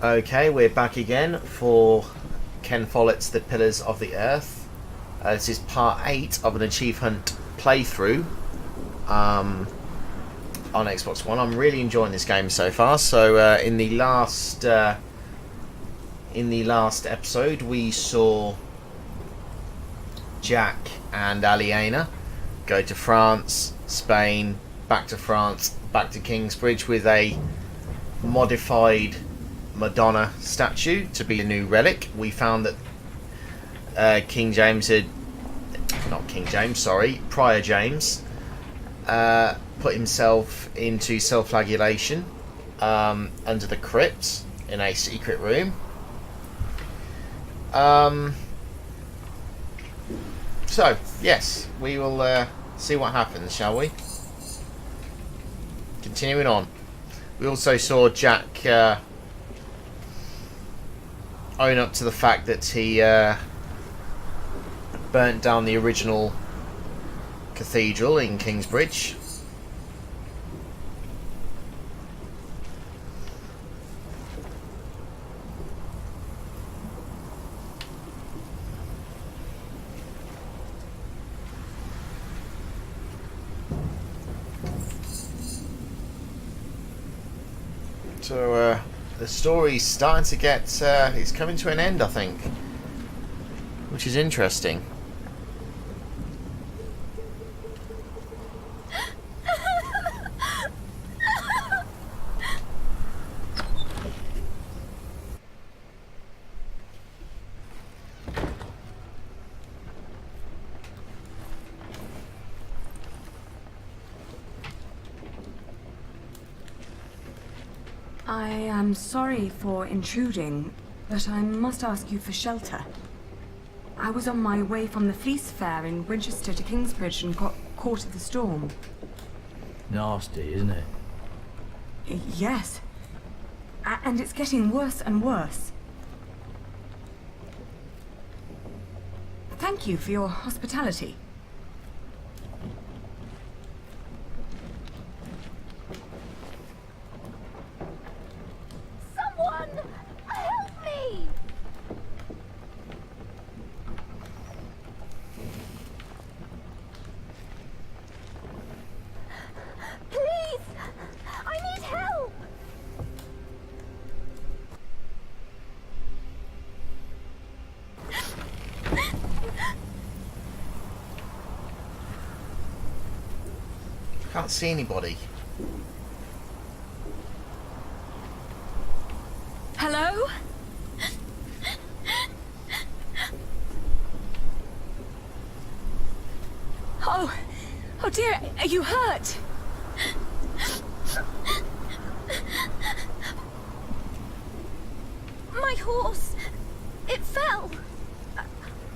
Okay, we're back again for Ken Follett's The Pillars of the Earth. This is part 8 of an Achieve Hunt playthrough on Xbox One. I'm really enjoying this game so far. So in the last episode, we saw Jack and Aliena go to France, Spain, back to France, back to Kingsbridge with a modified Madonna statue to be a new relic. We found that Prior James put himself into self-flagellation under the crypt in a secret room. So yes, we will see what happens, shall we? Continuing on, we also saw Jack own up to the fact that he burnt down the original cathedral in Kingsbridge. So the story's starting to get it's coming to an end, I think, which is interesting. I am sorry for intruding, but I must ask you for shelter. I was on my way from the Fleece Fair in Winchester to Kingsbridge and got caught in the storm. Nasty, isn't it? Yes. And it's getting worse and worse. Thank you for your hospitality. Can't see anybody. Hello? Oh dear, are you hurt? My horse, it fell.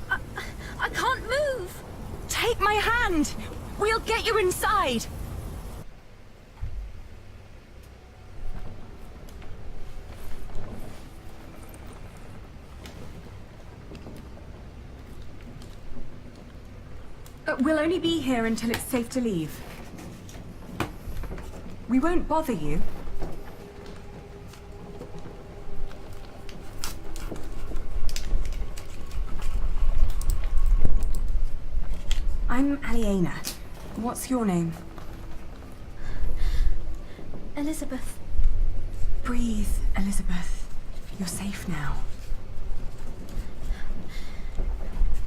I can't move. Take my hand. We'll get you inside. We'll only be here until it's safe to leave. We won't bother you. I'm Aliena. What's your name? Elizabeth. Breathe, Elizabeth. You're safe now.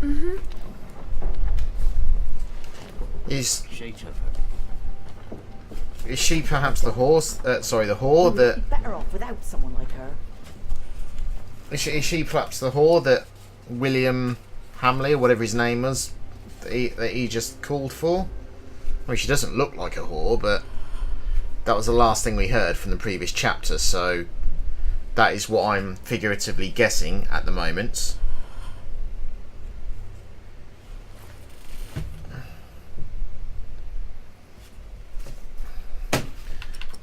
Mm-hmm. Is she perhaps the horse? Sorry, the whore that. We'd be better off without someone like her. Is she perhaps the whore that William Hamley, or whatever his name was, that he just called for? I mean, she doesn't look like a whore, but that was the last thing we heard from the previous chapter, so that is what I'm figuratively guessing at the moment.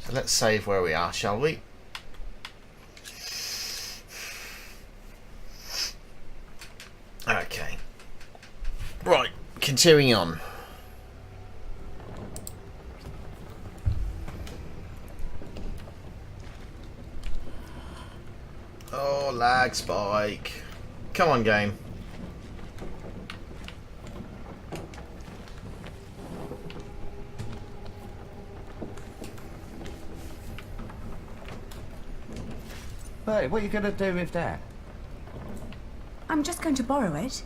So let's save where we are, shall we? Okay. Right, continuing on. Oh, lag spike. Come on, game. Hey, what are you going to do with that? I'm just going to borrow it.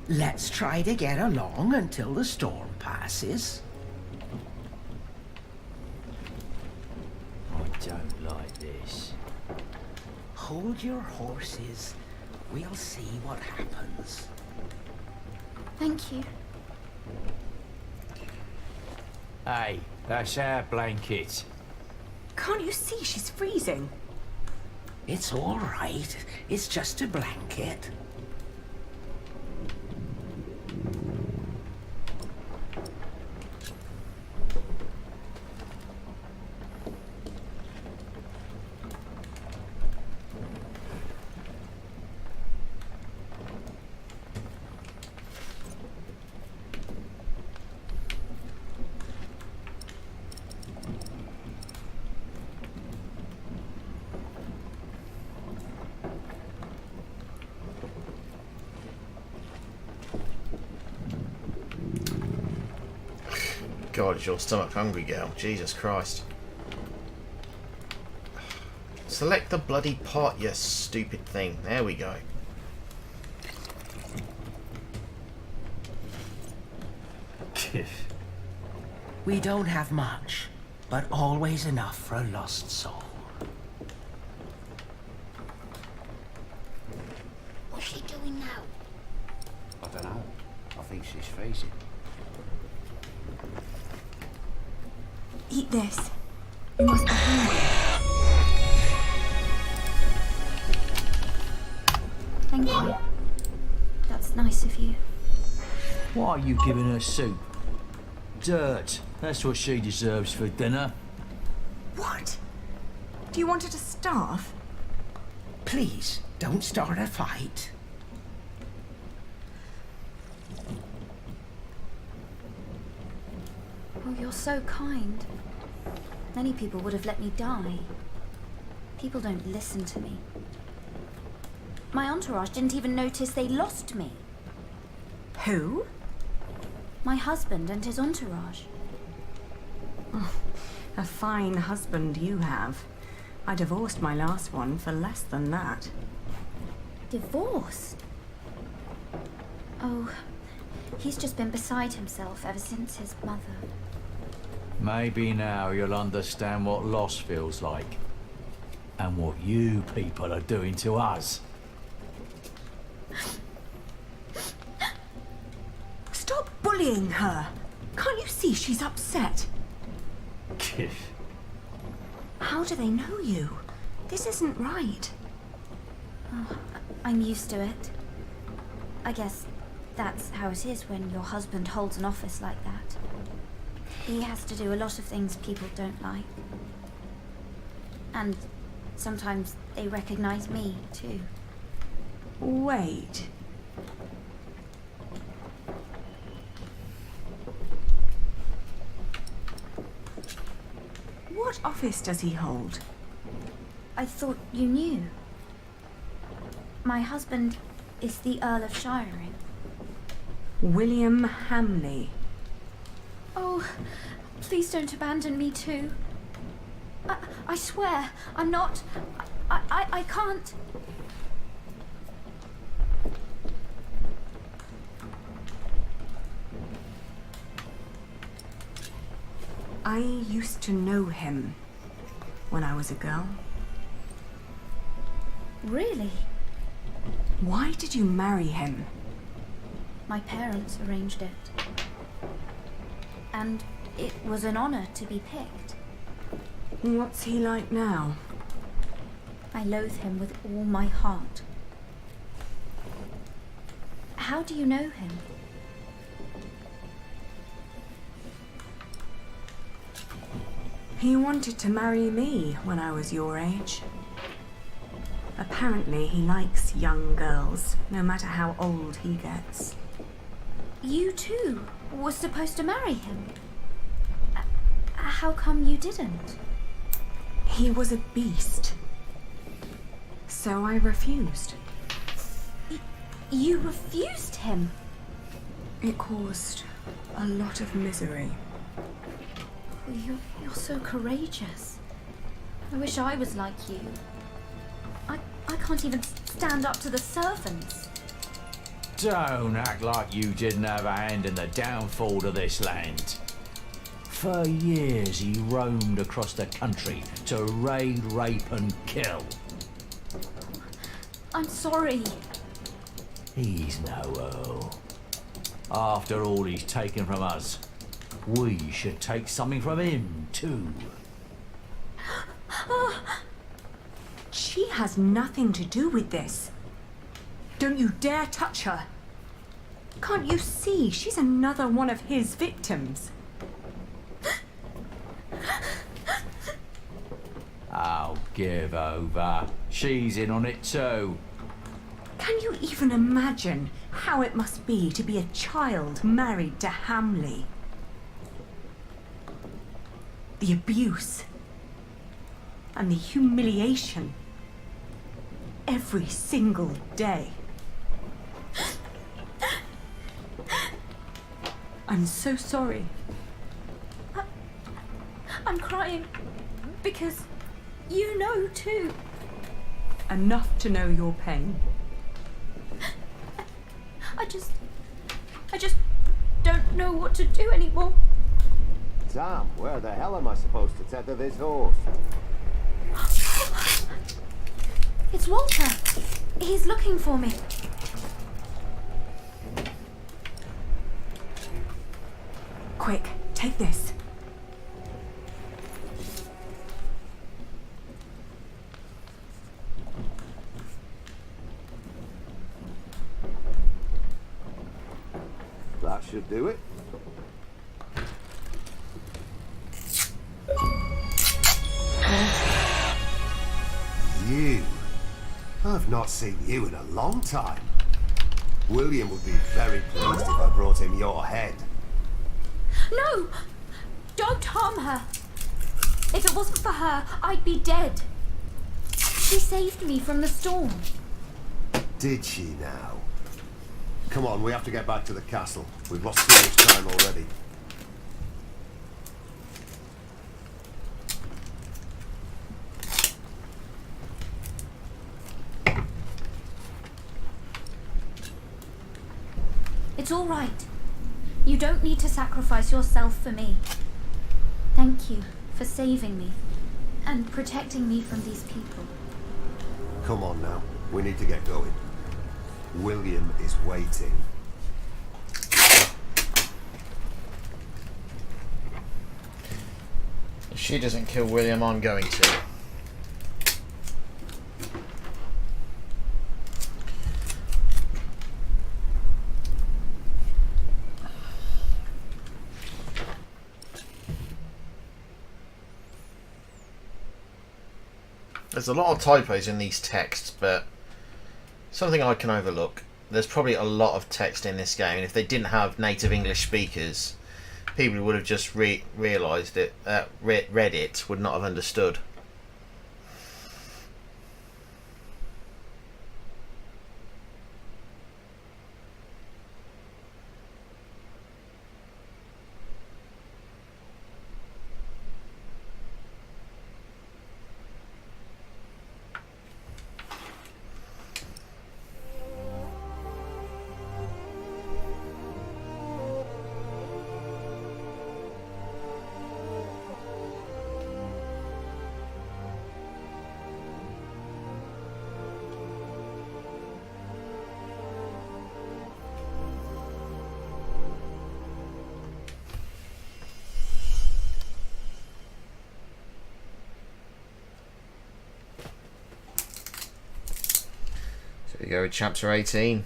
Let's try to get along until the storm passes. I don't like this. Hold your horses. We'll see what happens. Thank you. Hey, that's our blanket. Can't you see she's freezing? It's all right. It's just a blanket. God, is your stomach hungry, girl? Jesus Christ. Select the bloody pot, you stupid thing. There we go. We don't have much, but always enough for a lost soul. What's she doing now? I don't know. I think she's freezing. Eat this. You must be hungry. Thank you. That's nice of you. Why are you giving her soup? Dirt. That's what she deserves for dinner. What? Do you want her to starve? Please, don't start a fight. Oh, you're so kind. Many people would have let me die. People don't listen to me. My entourage didn't even notice they lost me. Who? My husband and his entourage. A fine husband you have. I divorced my last one for less than that. Divorced? Oh, he's just been beside himself ever since his mother. Maybe now you'll understand what loss feels like. And what you people are doing to us. Stop bullying her. Can't you see she's upset? How do they know you? This isn't right. Oh, I'm used to it. I guess that's how it is when your husband holds an office like that. He has to do a lot of things people don't like. And sometimes they recognize me, too. Wait. What office does he hold? I thought you knew. My husband is the Earl of Shiring. William Hamley. Oh, please don't abandon me too. I swear, I'm not... I can't... I used to know him when I was a girl. Really? Why did you marry him? My parents arranged it. And it was an honor to be picked. What's he like now? I loathe him with all my heart. How do you know him? He wanted to marry me when I was your age. Apparently he likes young girls, no matter how old he gets. You too were supposed to marry him. How come you didn't? He was a beast. So I refused. You refused him? It caused a lot of misery. You're so courageous. I wish I was like you. I can't even stand up to the servants. Don't act like you didn't have a hand in the downfall of this land. For years he roamed across the country to raid, rape and kill. I'm sorry. He's no earl. After all he's taken from us, we should take something from him too. She has nothing to do with this. Don't you dare touch her. Can't you see she's another one of his victims? I'll give over. She's in on it too. Can you even imagine how it must be to be a child married to Hamley? The abuse and the humiliation every single day. I'm so sorry. I'm crying because you know too. Enough to know your pain. I just don't know what to do anymore. Tom, where the hell am I supposed to tether this horse? It's Walter. He's looking for me. Quick, take this. That should do it. You? I've not seen you in a long time. William would be very pleased if I brought him your head. No! Don't harm her. If it wasn't for her, I'd be dead. She saved me from the storm. Did she now? Come on, we have to get back to the castle. We've lost too much time already. It's all right. You don't need to sacrifice yourself for me. Thank you for saving me and protecting me from these people. Come on now, we need to get going. William is waiting. If she doesn't kill William, I'm going to. There's a lot of typos in these texts, but something I can overlook. There's probably a lot of text in this game, and if they didn't have native English speakers, people would have just realised it, read it, would not have understood. So we go with chapter 18.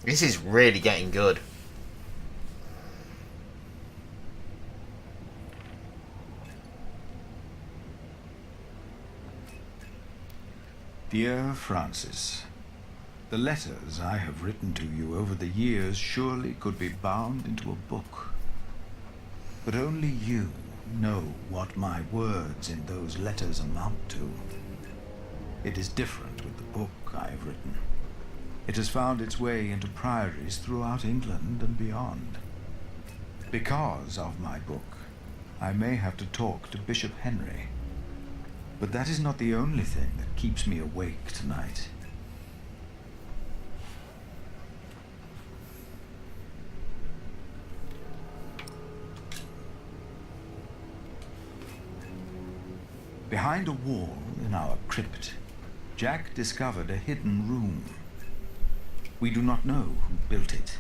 This is really getting good. Dear Francis, the letters I have written to you over the years surely could be bound into a book. But only you know what my words in those letters amount to. It is different with the book I have written. It has found its way into priories throughout England and beyond. Because of my book, I may have to talk to Bishop Henry. But that is not the only thing that keeps me awake tonight. Behind a wall in our crypt, Jack discovered a hidden room. We do not know who built it,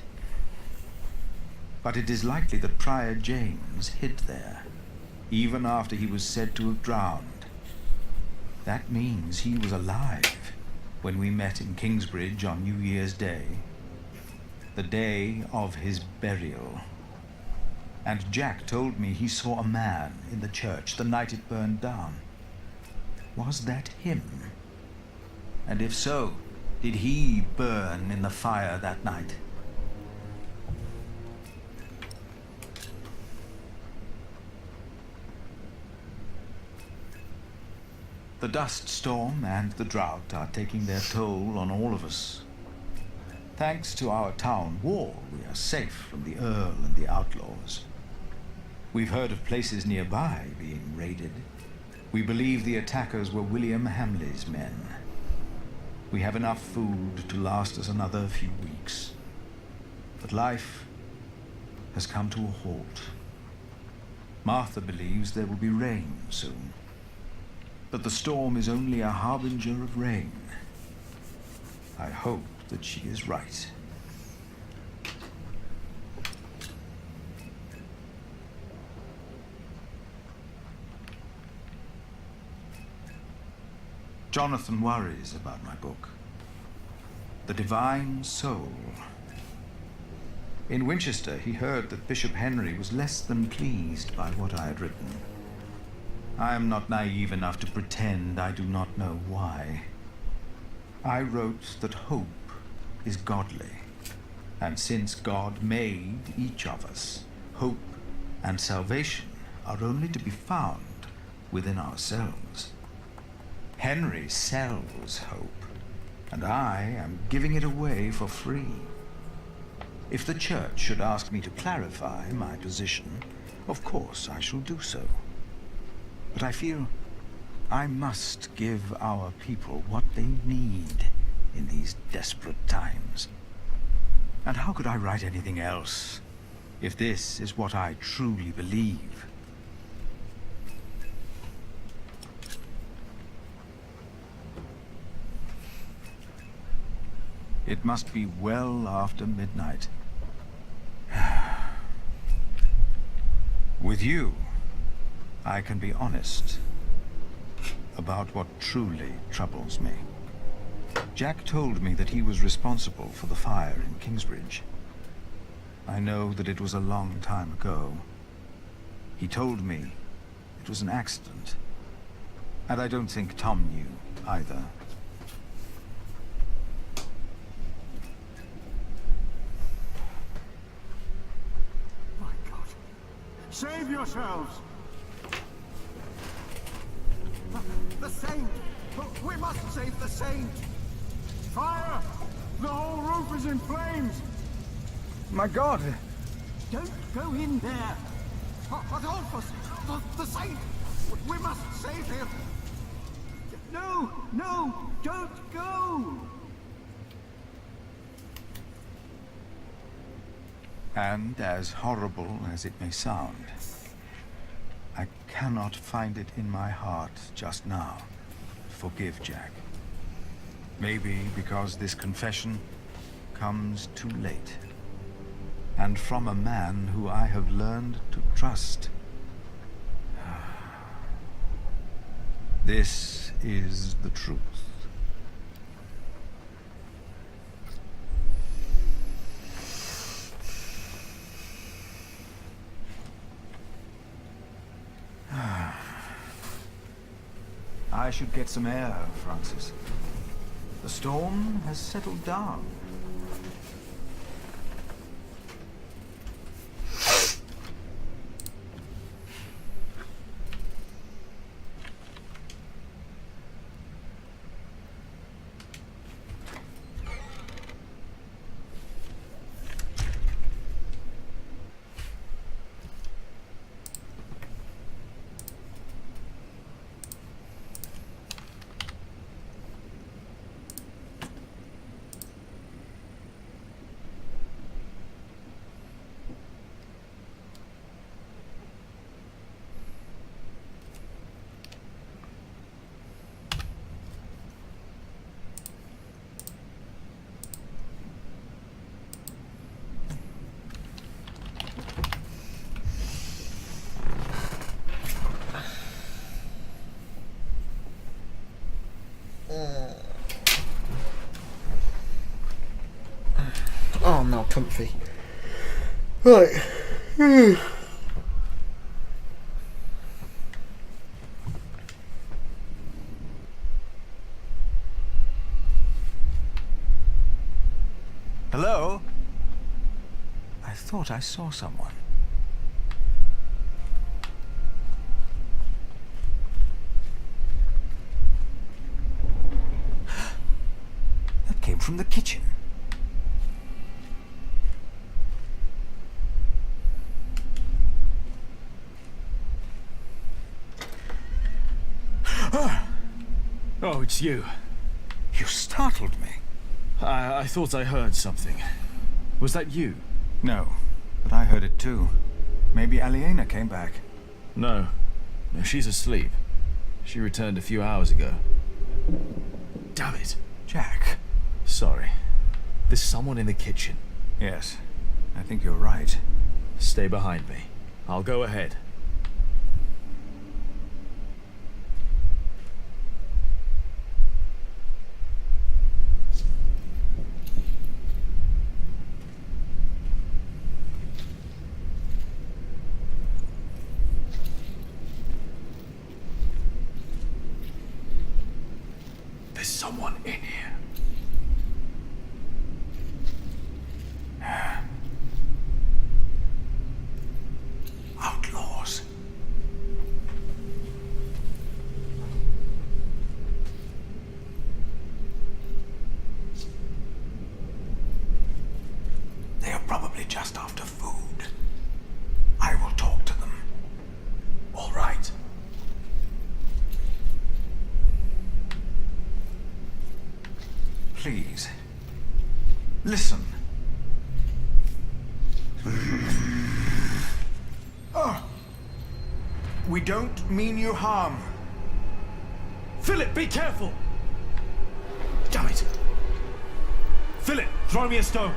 but it is likely that Prior James hid there, even after he was said to have drowned. That means he was alive when we met in Kingsbridge on New Year's Day, the day of his burial. And Jack told me he saw a man in the church the night it burned down. Was that him? And if so, did he burn in the fire that night? The dust storm and the drought are taking their toll on all of us. Thanks to our town wall, we are safe from the Earl and the outlaws. We've heard of places nearby being raided. We believe the attackers were William Hamley's men. We have enough food to last us another few weeks. But life has come to a halt. Martha believes there will be rain soon. But the storm is only a harbinger of rain. I hope that she is right. Jonathan worries about my book, The Divine Soul. In Winchester, he heard that Bishop Henry was less than pleased by what I had written. I am not naive enough to pretend I do not know why. I wrote that hope is godly, and since God made each of us, hope and salvation are only to be found within ourselves. Henry sells hope, and I am giving it away for free. If the church should ask me to clarify my position, of course I shall do so. But I feel I must give our people what they need in these desperate times. And how could I write anything else, if this is what I truly believe? It must be well after midnight. With you, I can be honest about what truly troubles me. Jack told me that he was responsible for the fire in Kingsbridge. I know that it was a long time ago. He told me it was an accident, and I don't think Tom knew either. Save yourselves! The Saint! We must save the Saint! Fire! The whole roof is in flames! My God! Don't go in there! Adolphus! The Saint! We must save him! No! No! Don't go! And as horrible as it may sound, I cannot find it in my heart just now to forgive Jack. Maybe because this confession comes too late, and from a man who I have learned to trust. This is the truth. I should get some air, Francis. The storm has settled down. Oh, comfy. Right. Hello? I thought I saw someone. That came from the kitchen. Oh, it's you. You startled me. I thought I heard something. Was that you? No, but I heard it too. Maybe Aliena came back. No. No, she's asleep. She returned a few hours ago. Damn it. Jack. Sorry. There's someone in the kitchen. Yes, I think you're right. Stay behind me. I'll go ahead. There's someone in here. Outlaws. They are probably just after food. I will talk to them. All right. Please. Listen. We don't mean you harm. Philip, be careful! Damn it! Philip, throw me a stone!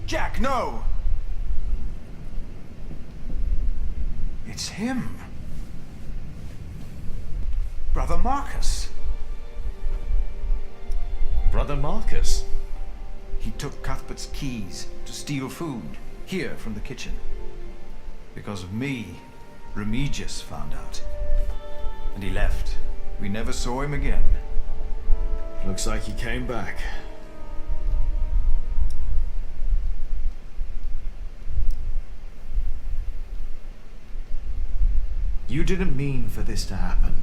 Jack, no! It's him. Brother Marcus. Brother Marcus? He took Cuthbert's keys to steal food here from the kitchen. Because of me, Remigius found out. And he left. We never saw him again. Looks like he came back. You didn't mean for this to happen.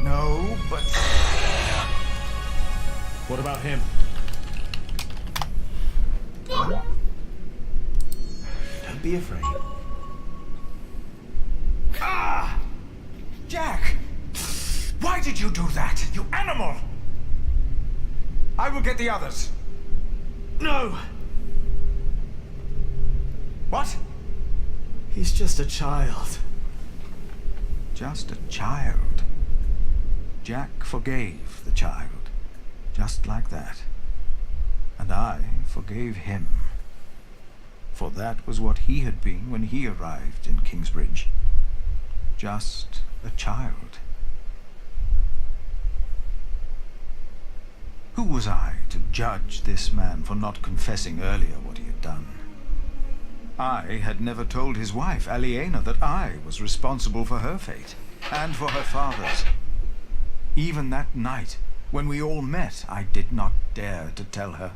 No, but... What about him? Don't be afraid. Ah! Jack! Why did you do that, you animal? I will get the others. No! What? He's just a child. Just a child. Jack forgave the child. Just like that. And I forgave him. For that was what he had been when he arrived in Kingsbridge. Just a child. Who was I to judge this man for not confessing earlier what he had done? I had never told his wife, Aliena, that I was responsible for her fate, and for her father's. Even that night, when we all met, I did not dare to tell her.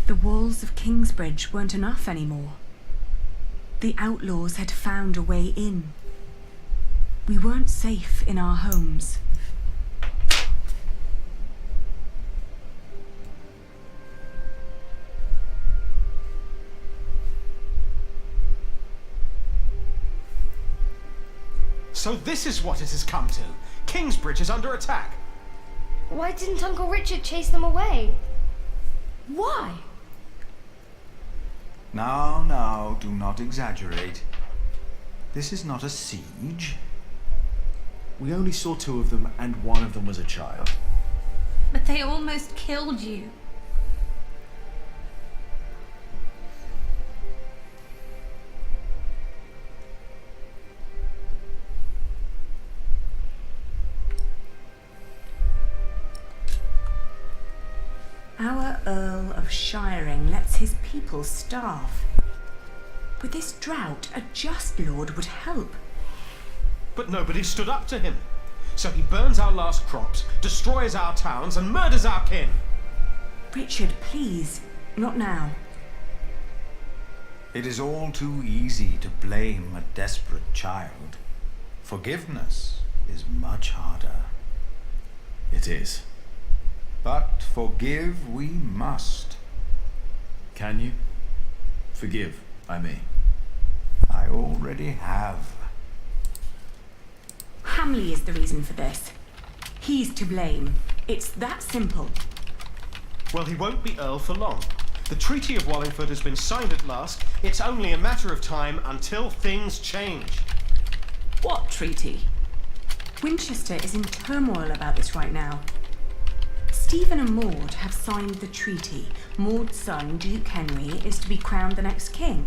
The walls of Kingsbridge weren't enough anymore. The outlaws had found a way in. We weren't safe in our homes. So this is what it has come to. Kingsbridge is under attack. Why didn't Uncle Richard chase them away? Why? Now, do not exaggerate. This is not a siege. We only saw two of them, and one of them was a child. But they almost killed you. Our Earl of Shiring lets his people starve. With this drought, a just lord would help. But nobody stood up to him. So he burns our last crops, destroys our towns, and murders our kin. Richard, please, not now. It is all too easy to blame a desperate child. Forgiveness is much harder. It is. But forgive we must. Can you? Forgive, I mean. I already have. Hamley is the reason for this. He's to blame. It's that simple. Well, he won't be Earl for long. The Treaty of Wallingford has been signed at last. It's only a matter of time until things change. What treaty? Winchester is in turmoil about this right now. Stephen and Maud have signed the treaty. Maud's son, Duke Henry, is to be crowned the next king.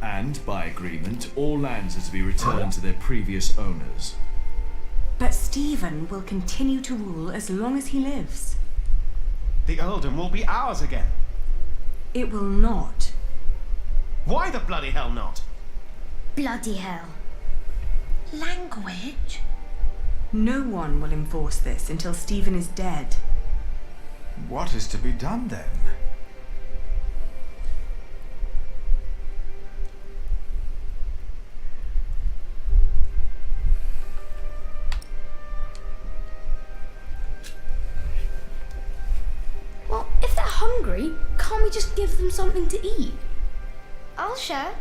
And, by agreement, all lands are to be returned to their previous owners. But Stephen will continue to rule as long as he lives. The earldom will be ours again. It will not. Why the bloody hell not? Bloody hell. Language? No one will enforce this until Stephen is dead. What is to be done then? Well, if they're hungry, can't we just give them something to eat? I'll share.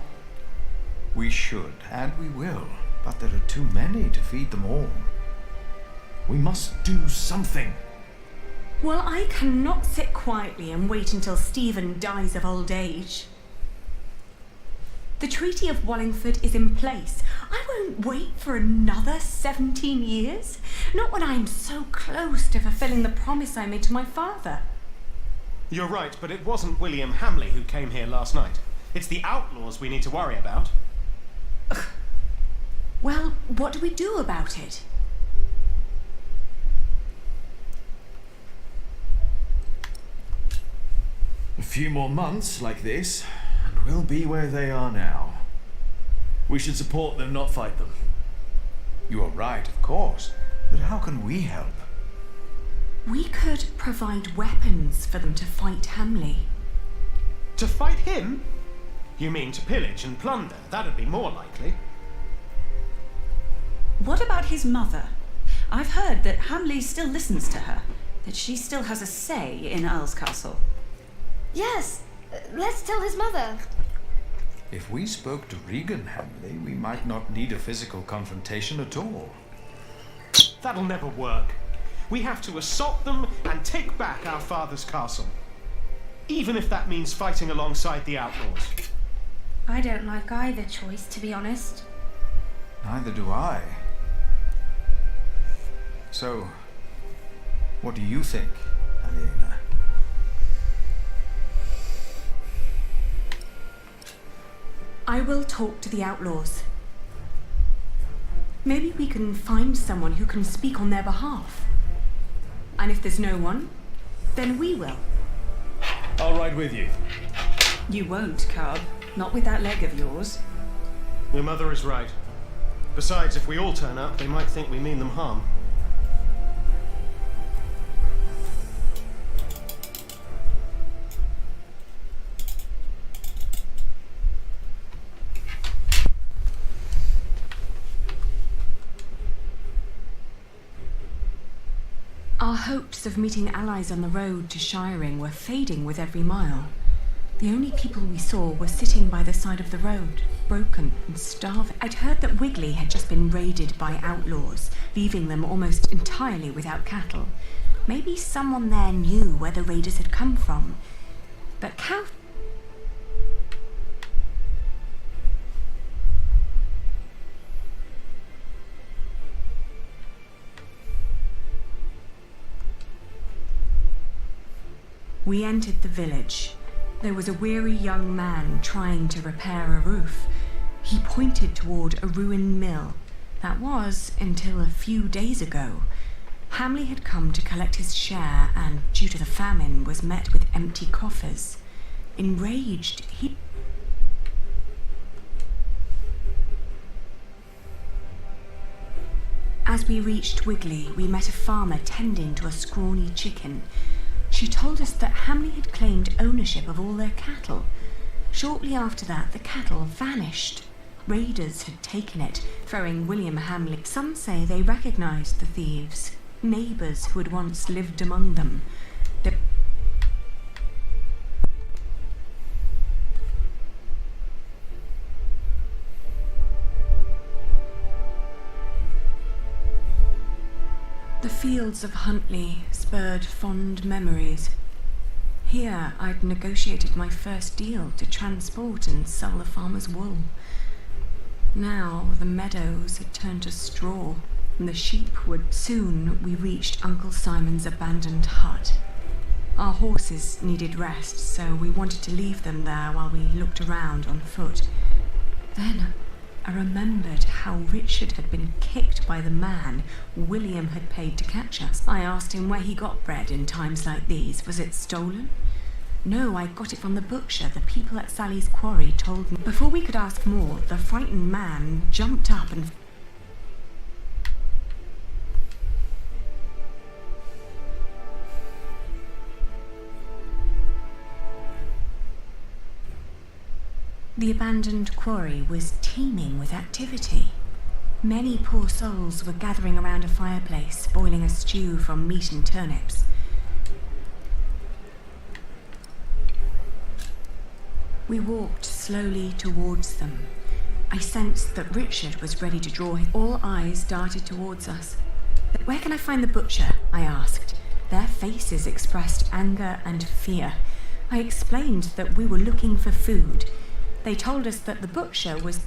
We should, and we will, but there are too many to feed them all. We must do something. Well, I cannot sit quietly and wait until Stephen dies of old age. The Treaty of Wallingford is in place. I won't wait for another 17 years. Not when I'm so close to fulfilling the promise I made to my father. You're right, but it wasn't William Hamley who came here last night. It's the outlaws we need to worry about. Well, what do we do about it? A few more months like this, and we'll be where they are now. We should support them, not fight them. You are right, of course, but how can we help? We could provide weapons for them to fight Hamley. To fight him? You mean to pillage and plunder? That'd be more likely. What about his mother? I've heard that Hamley still listens to her, that she still has a say in Earl's Castle. Yes, let's tell his mother. If we spoke to Regan Hamley, we might not need a physical confrontation at all. That'll never work. We have to assault them and take back our father's castle. Even if that means fighting alongside the outlaws. I don't like either choice, to be honest. Neither do I. So, what do you think, Aliena? I will talk to the outlaws. Maybe we can find someone who can speak on their behalf. And if there's no one, then we will. I'll ride with you. You won't, Cub. Not with that leg of yours. Your mother is right. Besides, if we all turn up, they might think we mean them harm. Our hopes of meeting allies on the road to Shiring were fading with every mile. The only people we saw were sitting by the side of the road, broken and starving. I'd heard that Wigley had just been raided by outlaws, leaving them almost entirely without cattle. Maybe someone there knew where the raiders had come from. But We entered the village. There was a weary young man trying to repair a roof. He pointed toward a ruined mill. That was until a few days ago. Hamley had come to collect his share and, due to the famine, was met with empty coffers. Enraged, he... As we reached Wigley, we met a farmer tending to a scrawny chicken. She told us that Hamley had claimed ownership of all their cattle. Shortly after that, the cattle vanished. Raiders had taken it, throwing William Hamley. Some say they recognized the thieves, neighbors who had once lived among them. The fields of Huntley spurred fond memories. Here I'd negotiated my first deal to transport and sell the farmer's wool. Now the meadows had turned to straw, and the sheep would... Soon we reached Uncle Simon's abandoned hut. Our horses needed rest, so we wanted to leave them there while we looked around on foot. Then I remembered how Richard had been kicked by the man William had paid to catch us. I asked him where he got bread in times like these. Was it stolen? No, I got it from the butcher. The people at Sally's quarry told me. Before we could ask more, the frightened man jumped up and... The abandoned quarry was teeming with activity. Many poor souls were gathering around a fireplace, boiling a stew from meat and turnips. We walked slowly towards them. I sensed that Richard was ready to draw his... All eyes darted towards us. "Where can I find the butcher?" I asked. Their faces expressed anger and fear. I explained that we were looking for food. They told us that the butcher was...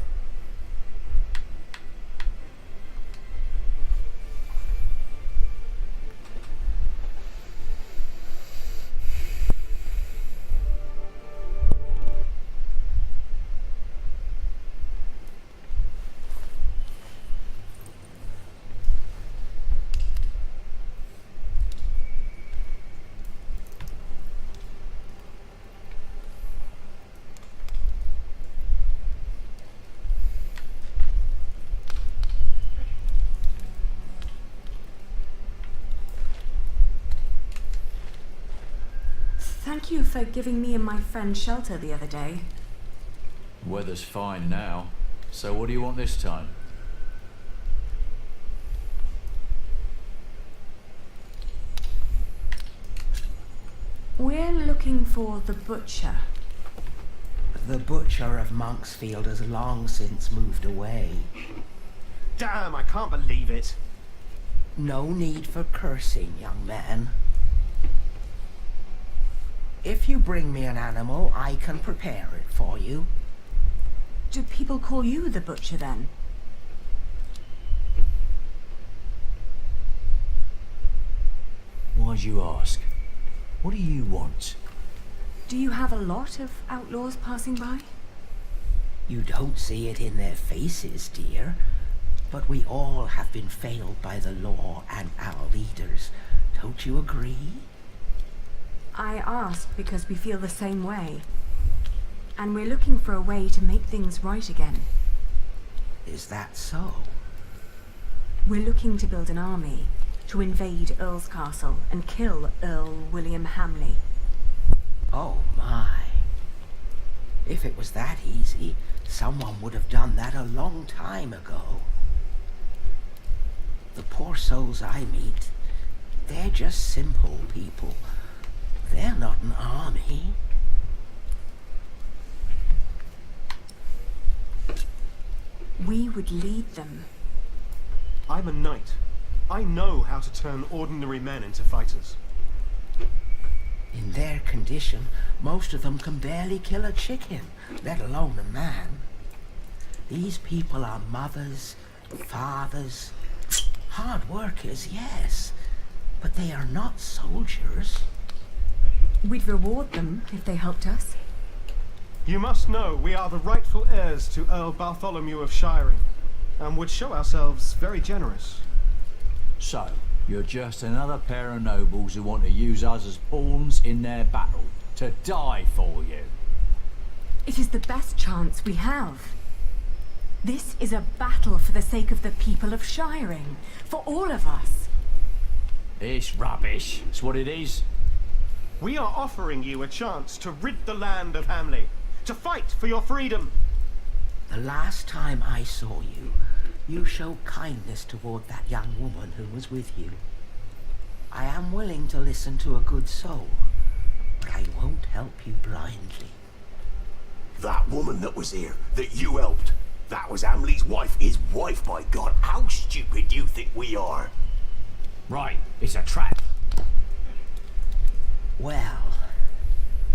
Thank you for giving me and my friend shelter the other day. Weather's fine now, so what do you want this time? We're looking for the butcher. The butcher of Monksfield has long since moved away. Damn, I can't believe it. No need for cursing, young man. If you bring me an animal, I can prepare it for you. Do people call you the butcher then? Why'd you ask? What do you want? Do you have a lot of outlaws passing by? You don't see it in their faces, dear. But we all have been failed by the law and our leaders. Don't you agree? I ask because we feel the same way. And we're looking for a way to make things right again. Is that so? We're looking to build an army to invade Earl's Castle and kill Earl William Hamley. Oh my. If it was that easy, someone would have done that a long time ago. The poor souls I meet, they're just simple people. They're not an army. We would lead them. I'm a knight. I know how to turn ordinary men into fighters. In their condition, most of them can barely kill a chicken, let alone a man. These people are mothers, fathers, hard workers, yes, but they are not soldiers. We'd reward them if they helped us. You must know we are the rightful heirs to Earl Bartholomew of Shiring, and would show ourselves very generous. So, you're just another pair of nobles who want to use us as pawns in their battle, to die for you. It is the best chance we have. This is a battle for the sake of the people of Shiring, for all of us. It's rubbish. It's what it is. We are offering you a chance to rid the land of Hamley, to fight for your freedom. The last time I saw you, you showed kindness toward that young woman who was with you. I am willing to listen to a good soul, but I won't help you blindly. That woman that was here, that you helped, that was Hamley's wife. His wife, by God. How stupid do you think we are? Right, it's a trap. Well,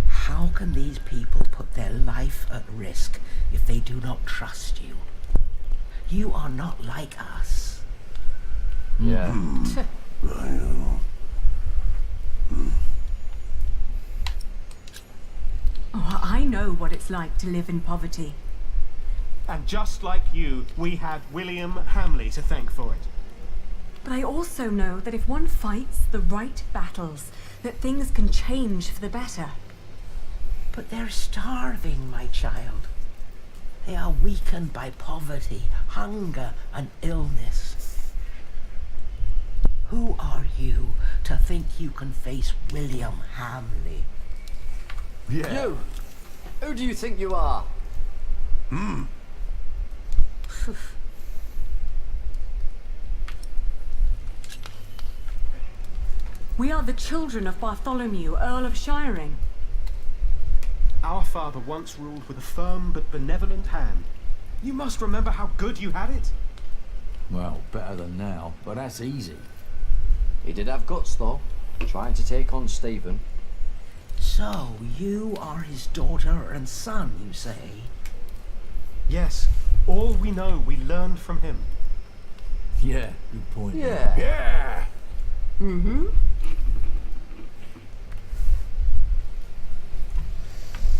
how can these people put their life at risk if they do not trust you? You are not like us. Yeah. Oh, I know what it's like to live in poverty. And just like you, we had William Hamley to thank for it. But I also know that if one fights the right battles, that things can change for the better. But they're starving, my child. They are weakened by poverty, hunger, and illness. Who are you to think you can face William Hamley? Yeah. You! Who do you think you are? We are the children of Bartholomew, Earl of Shiring. Our father once ruled with a firm but benevolent hand. You must remember how good you had it. Well, better than now, but that's easy. He did have guts, though, trying to take on Stephen. So, you are his daughter and son, you say? Yes, all we know we learned from him. Yeah, good point. Yeah.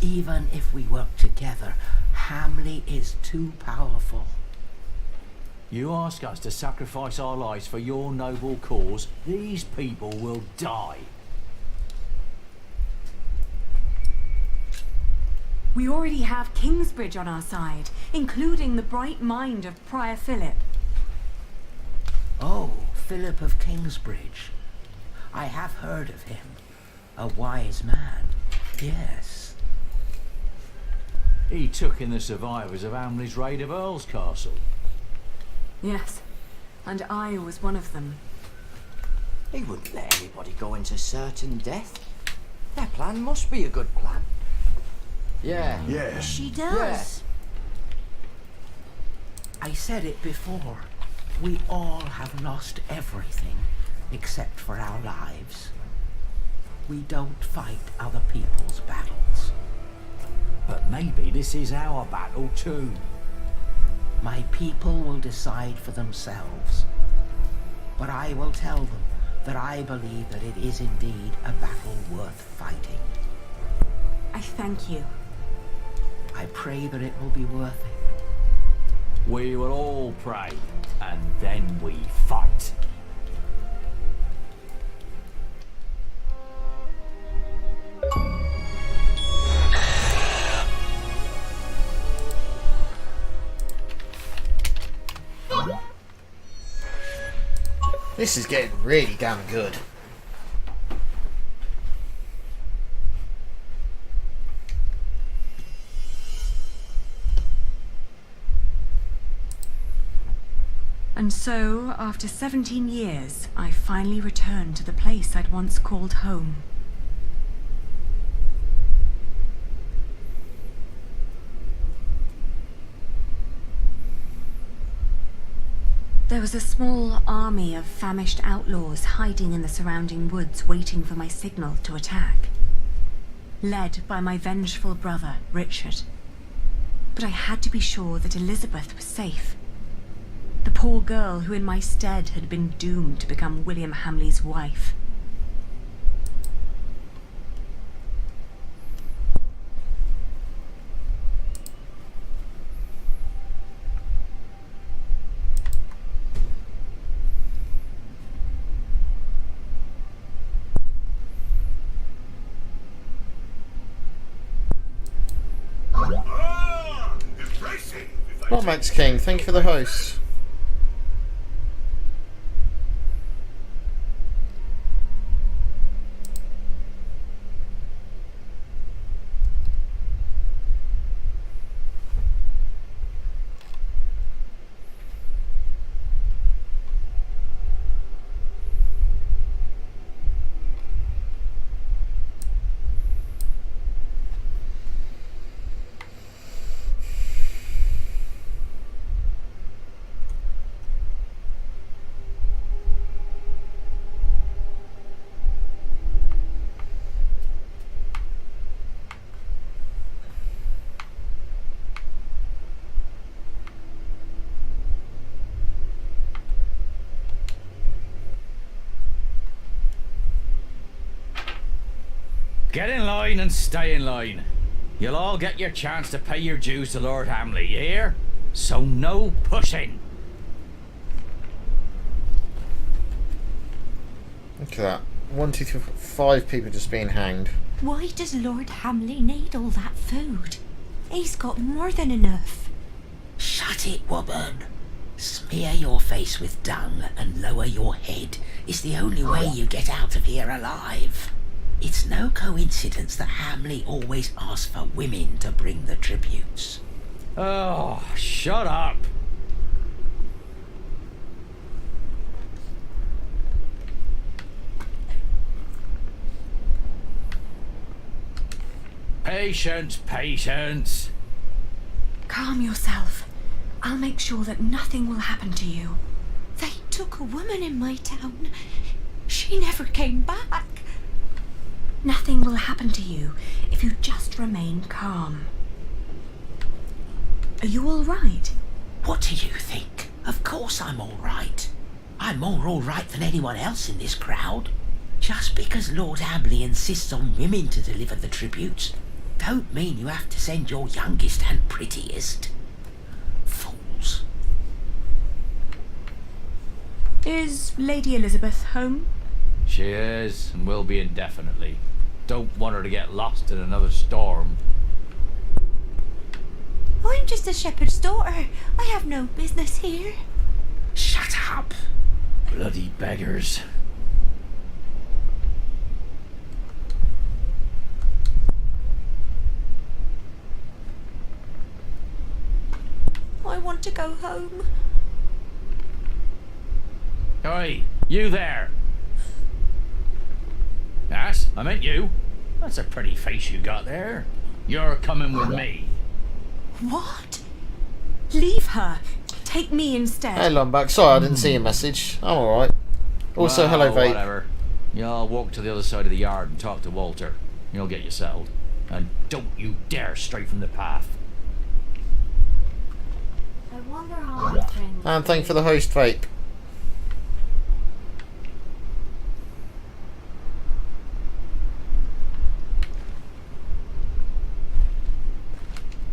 Even if we work together, Hamley is too powerful. You ask us to sacrifice our lives for your noble cause, these people will die. We already have Kingsbridge on our side, including the bright mind of Prior Philip. Oh, Philip of Kingsbridge. I have heard of him. A wise man, yes. He took in the survivors of Hamley's raid of Earl's Castle. Yes, and I was one of them. He wouldn't let anybody go into certain death. Their plan must be a good plan. Yeah. Yeah. She does. I said it before. We all have lost everything except for our lives. We don't fight other people's battles. But maybe this is our battle too. My people will decide for themselves. But I will tell them that I believe that it is indeed a battle worth fighting. I thank you. I pray that it will be worth it. We will all pray, and then we fight. This is getting really damn good. And so, after 17 years, I finally returned to the place I'd once called home. There was a small army of famished outlaws hiding in the surrounding woods, waiting for my signal to attack. Led by my vengeful brother, Richard. But I had to be sure that Elizabeth was safe. The poor girl who in my stead had been doomed to become William Hamley's wife. Well, Max King, thank you for the host. Get in line and stay in line. You'll all get your chance to pay your dues to Lord Hamley, you hear? So no pushing. Look at that. 1, 2, 3, 4, 5 people just being hanged. Why does Lord Hamley need all that food? He's got more than enough. Shut it, woman. Smear your face with dung and lower your head. It's the only way you get out of here alive. It's no coincidence that Hamley always asks for women to bring the tributes. Oh, shut up. Patience, patience. Calm yourself. I'll make sure that nothing will happen to you. They took a woman in my town. She never came back. Nothing will happen to you if you just remain calm. Are you all right? What do you think? Of course I'm all right. I'm more all right than anyone else in this crowd. Just because Lord Hamley insists on women to deliver the tributes, don't mean you have to send your youngest and prettiest. Fools. Is Lady Elizabeth home? She is, and will be indefinitely. Don't want her to get lost in another storm. I'm just a shepherd's daughter. I have no business here. Shut up. Bloody beggars. I want to go home. Oi, you there. Yes, I meant you. That's a pretty face you got there. You're coming with me. What? Leave her. Take me instead. Hello, I'm back. Sorry, I didn't see your message. I'm alright. Also, Well, hello, Vape. Whatever. Y'all walk to the other side of the yard and talk to Walter. He'll get you settled. And don't you dare stray from the path. I wonder how my friend... And thank you for the host, Vape.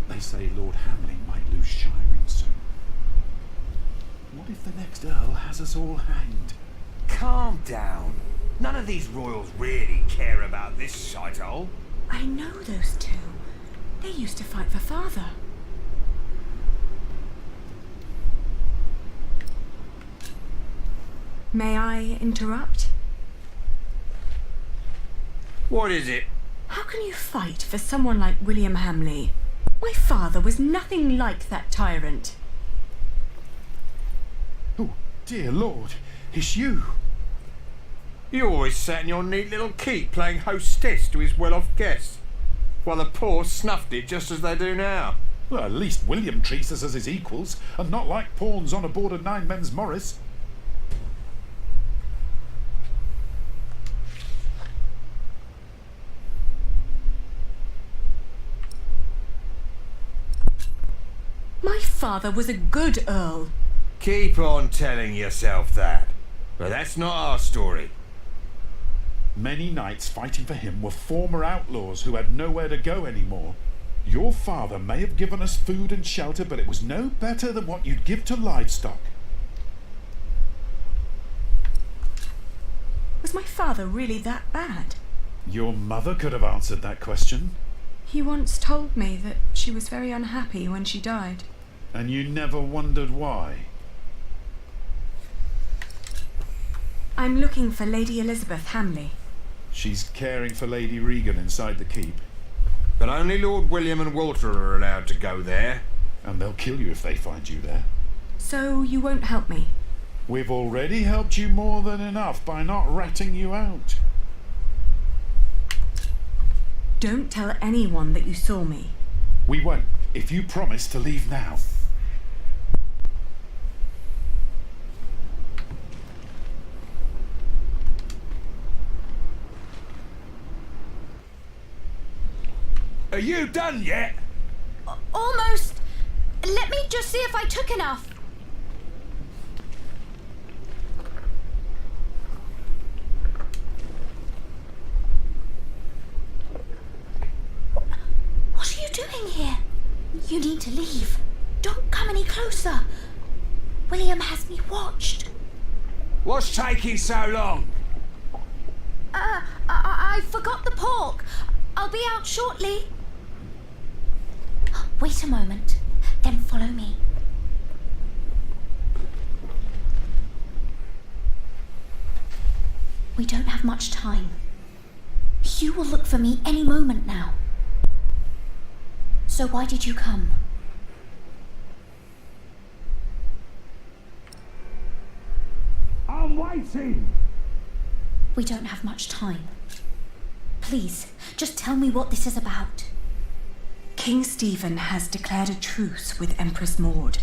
They say Lord Hamley might lose shiring soon. What if the next Earl has us all hanged? Calm down. None of these royals really care about this shithole. I know those two. They used to fight for father. May I interrupt? What is it? How can you fight for someone like William Hamley? My father was nothing like that tyrant. Oh, dear Lord, it's you. You always sat in your neat little keep playing hostess to his well-off guests, while the poor snuffed it just as they do now. Well, at least William treats us as his equals, and not like pawns on a board of nine men's Morris. My father was a good earl. Keep on telling yourself that. But that's not our story. Many knights fighting for him were former outlaws who had nowhere to go anymore. Your father may have given us food and shelter, but it was no better than what you'd give to livestock. Was my father really that bad? Your mother could have answered that question. He once told me that she was very unhappy when she died. And you never wondered why? I'm looking for Lady Elizabeth Hamley. She's caring for Lady Regan inside the keep. But only Lord William and Walter are allowed to go there. And they'll kill you if they find you there. So you won't help me? We've already helped you more than enough by not ratting you out. Don't tell anyone that you saw me. We won't, if you promise to leave now. Are you done yet? Almost. Let me just see if I took enough. What are you doing here? You need to leave. Don't come any closer. William has me watched. What's taking so long? I forgot the pork. I'll be out shortly. Wait a moment, then follow me. We don't have much time. Hugh will look for me any moment now. So why did you come? I'm waiting. We don't have much time. Please, just tell me what this is about. King Stephen has declared a truce with Empress Maud.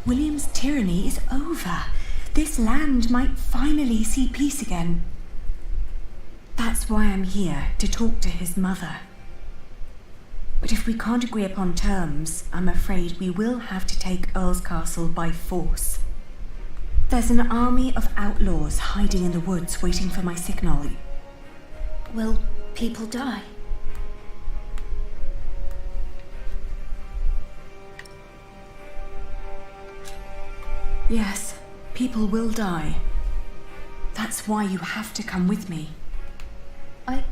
William's tyranny is over. This land might finally see peace again. That's why I'm here, to talk to his mother. But if we can't agree upon terms, I'm afraid we will have to take Earl's Castle by force. There's an army of outlaws hiding in the woods waiting for my signal. Will people die? Yes, people will die. That's why you have to come with me. I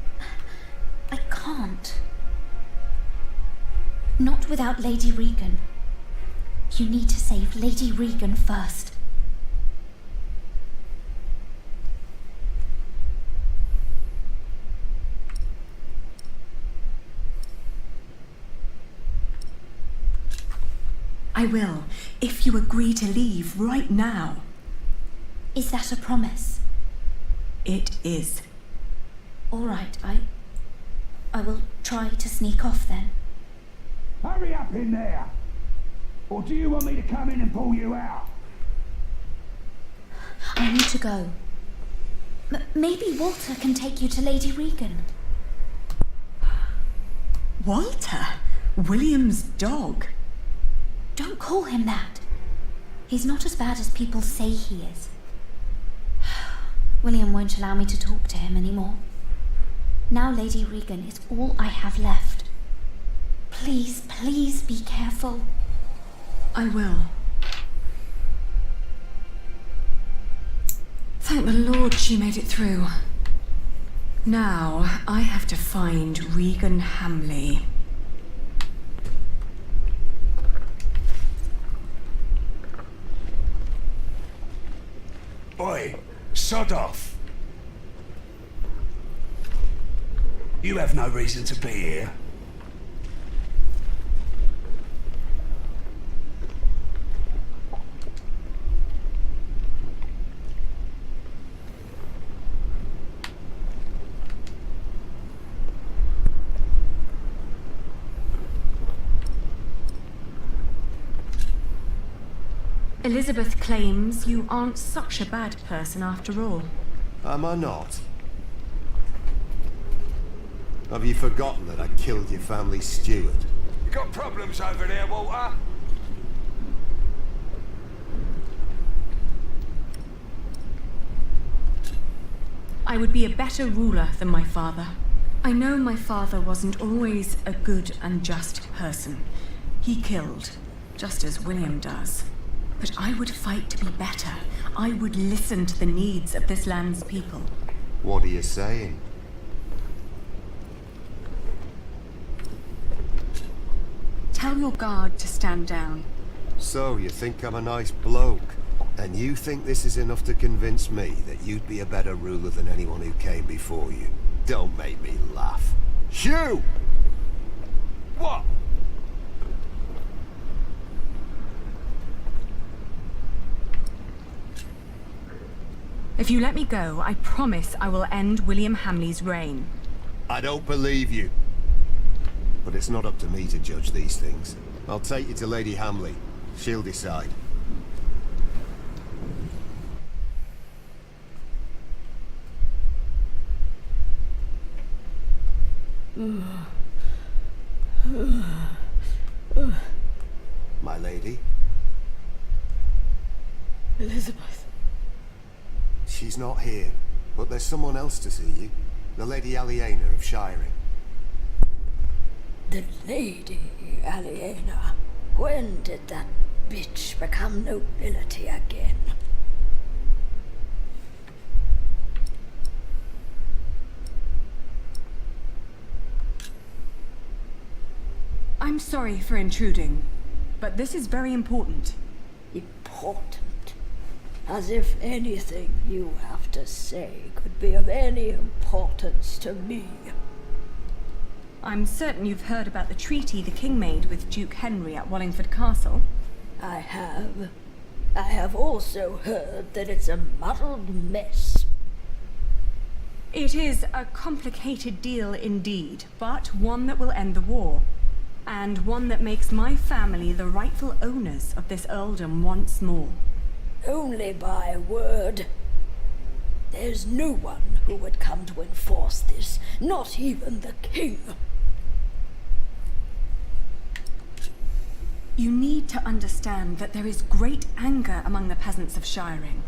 can't. Not without Lady Regan. You need to save Lady Regan first. I will, if you agree to leave right now. Is that a promise? It is. All right, I will try to sneak off then. Hurry up in there! Or do you want me to come in and pull you out? I need to go. Maybe Walter can take you to Lady Regan. Walter? William's dog? Don't call him that. He's not as bad as people say he is. William won't allow me to talk to him anymore. Now Lady Regan is all I have left. Please, please be careful. I will. Thank the Lord she made it through. Now, I have to find Regan Hamley. Oi, sod off. You have no reason to be here. Elizabeth claims you aren't such a bad person after all. Am I not? Have you forgotten that I killed your family's steward? You got problems over there, Walter? I would be a better ruler than my father. I know my father wasn't always a good and just person. He killed, just as William does. But I would fight to be better. I would listen to the needs of this land's people. What are you saying? Tell your guard to stand down. So, you think I'm a nice bloke? And you think this is enough to convince me that you'd be a better ruler than anyone who came before you? Don't make me laugh. Hugh! What? If you let me go, I promise I will end William Hamley's reign. I don't believe you. But it's not up to me to judge these things. I'll take you to Lady Hamley. She'll decide. My lady? Elizabeth. She's not here, but there's someone else to see you. The Lady Aliena of Shiring. The Lady Aliena? When did that bitch become nobility again? I'm sorry for intruding, but this is very important. Important? As if anything you have to say could be of any importance to me. I'm certain you've heard about the treaty the king made with Duke Henry at Wallingford Castle. I have. I have also heard that it's a muddled mess. It is a complicated deal indeed, but one that will end the war. And one that makes my family the rightful owners of this earldom once more. Only by word. There's no one who would come to enforce this, not even the king. You need to understand that there is great anger among the peasants of Shiring.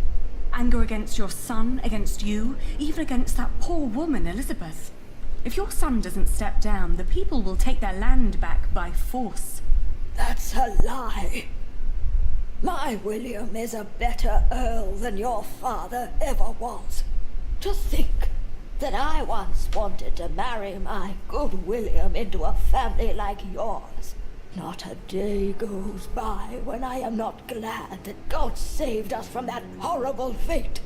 Anger against your son, against you, even against that poor woman, Elizabeth. If your son doesn't step down, the people will take their land back by force. That's a lie. My William is a better earl than your father ever was. To think that I once wanted to marry my good William into a family like yours. Not a day goes by when I am not glad that God saved us from that horrible fate.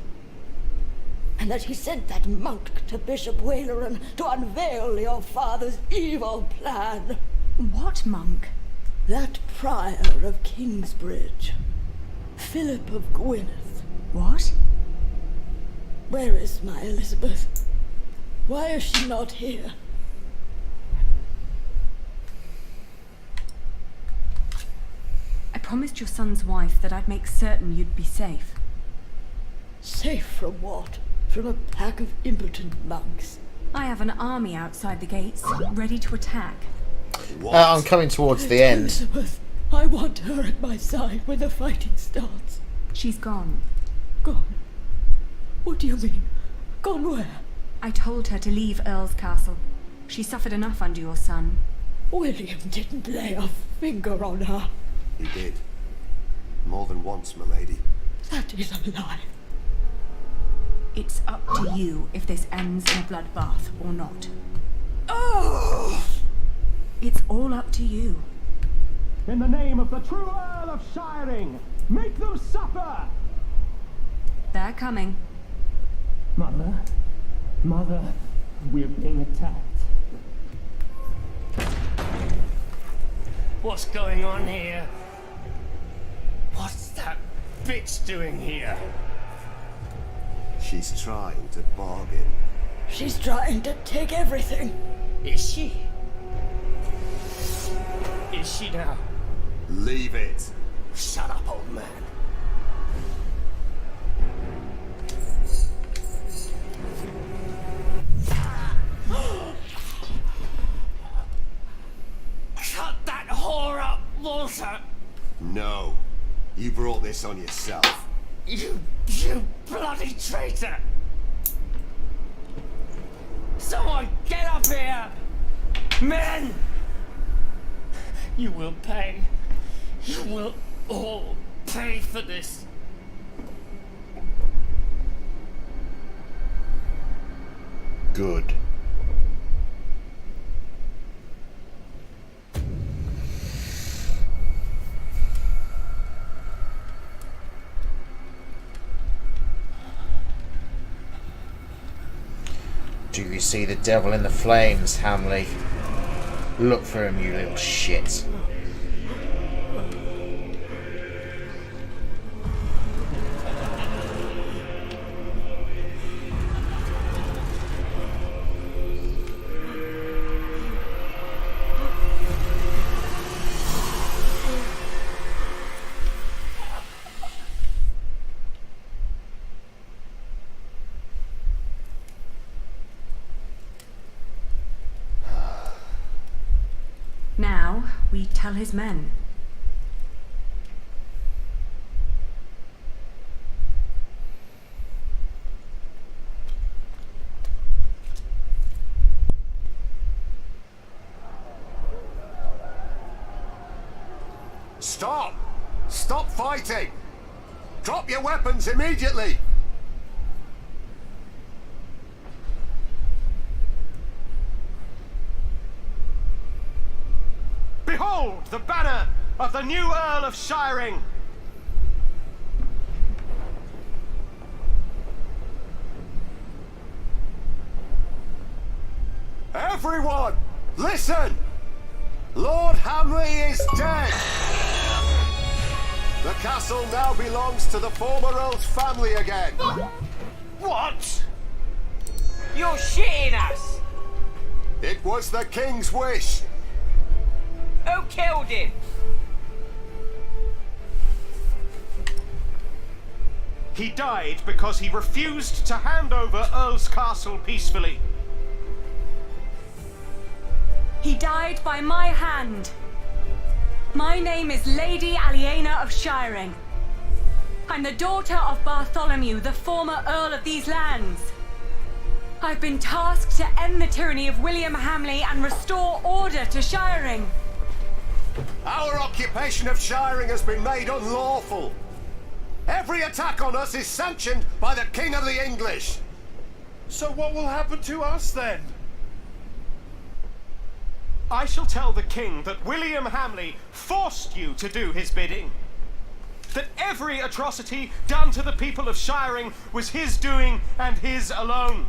And that he sent that monk to Bishop Waleran to unveil your father's evil plan. What monk? That prior of Kingsbridge. Philip of Gwynedd. What? Where is my Elizabeth? Why is she not here? I promised your son's wife that I'd make certain you'd be safe. Safe from what? From a pack of impotent monks? I have an army outside the gates, ready to attack. I'm coming towards the end. Elizabeth, I want her at my side when the fighting starts. She's gone. Gone? What do you mean? Gone where? I told her to leave Earl's Castle. She suffered enough under your son. William didn't lay a finger on her. He did. More than once, milady. That is a lie. It's up to you if this ends in a bloodbath or not. Oh! It's all up to you. In the name of the true Earl of Shiring, make them suffer! They're coming. Mother, we're being attacked. What's going on here? What's that bitch doing here? She's trying to bargain. She's trying to take everything. Is she? Is she now? Leave it. Shut up, old man. Cut that whore up, Walter! No. You brought this on yourself. You bloody traitor! Someone get up here! Men! You will pay. You will all pay for this. Good. Do you see the devil in the flames, Hamley? Look for him, you little shit. Now, we tell his men. Stop! Stop fighting! Drop your weapons immediately! Behold the banner of the new Earl of Shiring! Everyone, listen! Lord Hamley is dead! The castle now belongs to the former Earl's family again. What? You're shitting us! It was the King's wish. Who killed him? He died because he refused to hand over Earl's Castle peacefully. He died by my hand. My name is Lady Aliena of Shiring. I'm the daughter of Bartholomew, the former Earl of these lands. I've been tasked to end the tyranny of William Hamley and restore order to Shiring. Our occupation of Shiring has been made unlawful. Every attack on us is sanctioned by the King of the English. So what will happen to us then? I shall tell the King that William Hamley forced you to do his bidding. That every atrocity done to the people of Shiring was his doing and his alone.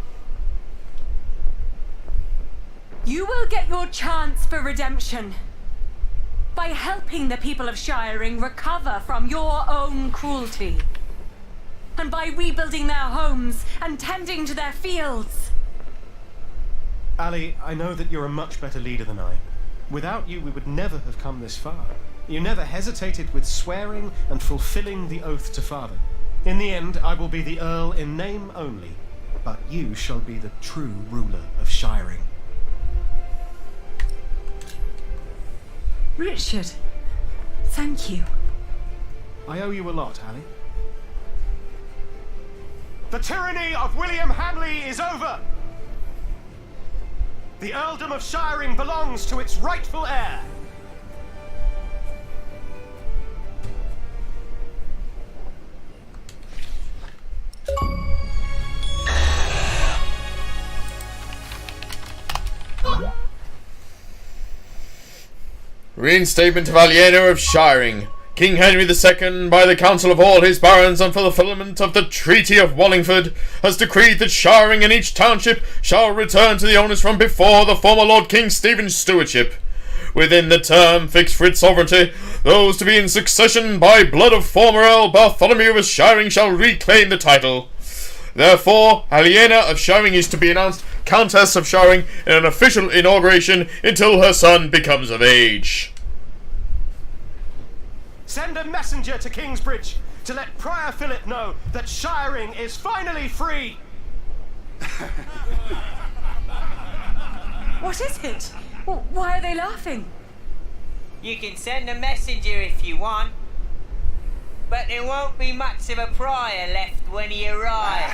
You will get your chance for redemption by helping the people of Shiring recover from your own cruelty, and by rebuilding their homes and tending to their fields. Ali, I know that you're a much better leader than I. Without you, we would never have come this far. You never hesitated with swearing and fulfilling the oath to father. In the end, I will be the Earl in name only, but you shall be the true ruler of Shiring. Richard, thank you. I owe you a lot, Ali. The tyranny of William Hamley is over! The Earldom of Shiring belongs to its rightful heir. Reinstatement of Aliena of Shiring. King Henry II, by the council of all his barons and for the fulfilment of the Treaty of Wallingford, has decreed that Shiring and each township shall return to the owners from before the former Lord King Stephen's stewardship. Within the term fixed for its sovereignty, those to be in succession by blood of former Earl Bartholomew of Shiring shall reclaim the title. Therefore, Aliena of Shiring is to be announced Countess of Shiring in an official inauguration until her son becomes of age. Send a messenger to Kingsbridge to let Prior Philip know that Shiring is finally free. What is it? Why are they laughing? You can send a messenger if you want, but there won't be much of a Prior left when he arrives.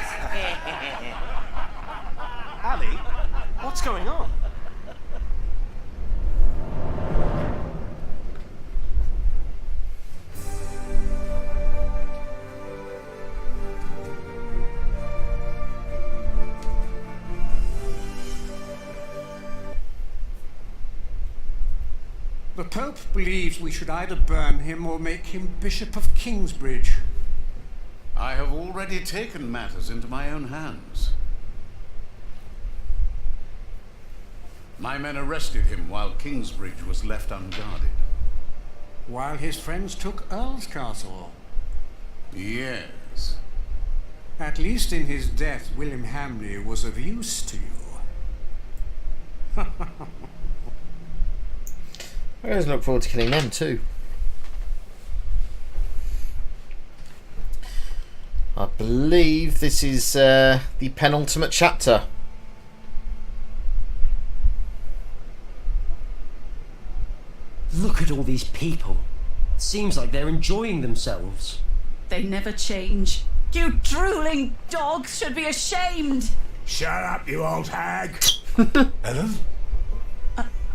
Ali, what's going on? The Pope believes we should either burn him or make him Bishop of Kingsbridge. I have already taken matters into my own hands. My men arrested him while Kingsbridge was left unguarded. While his friends took Earl's Castle. Yes. At least in his death, William Hamley was of use to you. I always look forward to killing them too. I believe this is the penultimate chapter. Look at all these people. Seems like they're enjoying themselves. They never change. You drooling dogs should be ashamed. Shut up, you old hag. Ellen?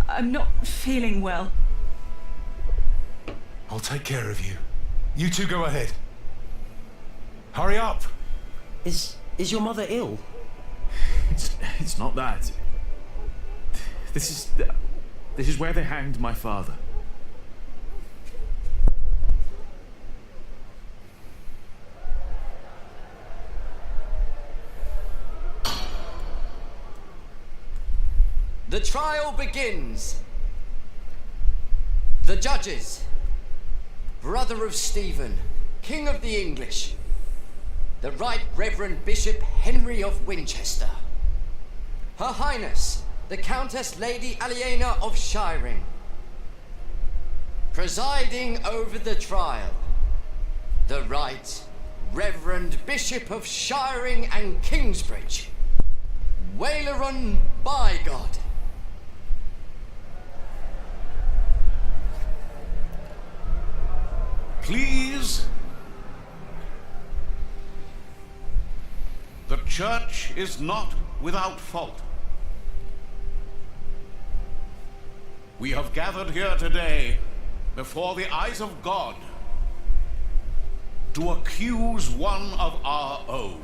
I'm not feeling well. I'll take care of you. You two go ahead. Hurry up! Is your mother ill? It's not that. This is where they hanged my father. The trial begins. The judges. Brother of Stephen, King of the English. The Right Reverend Bishop Henry of Winchester. Her Highness, the Countess Lady Aliena of Shiring. Presiding over the trial, the Right Reverend Bishop of Shiring and Kingsbridge, Waileron Bygod. Please. The church is not without fault. We have gathered here today before the eyes of God to accuse one of our own.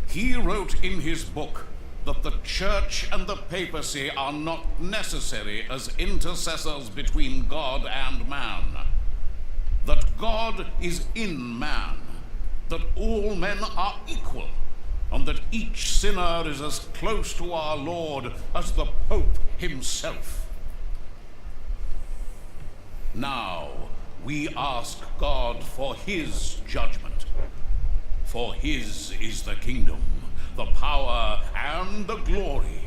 He wrote in his book that the church and the papacy are not necessary as intercessors between God and man, that God is in man, that all men are equal, and that each sinner is as close to our Lord as the Pope himself. Now, we ask God for his judgment, for his is the kingdom, the power, and the glory.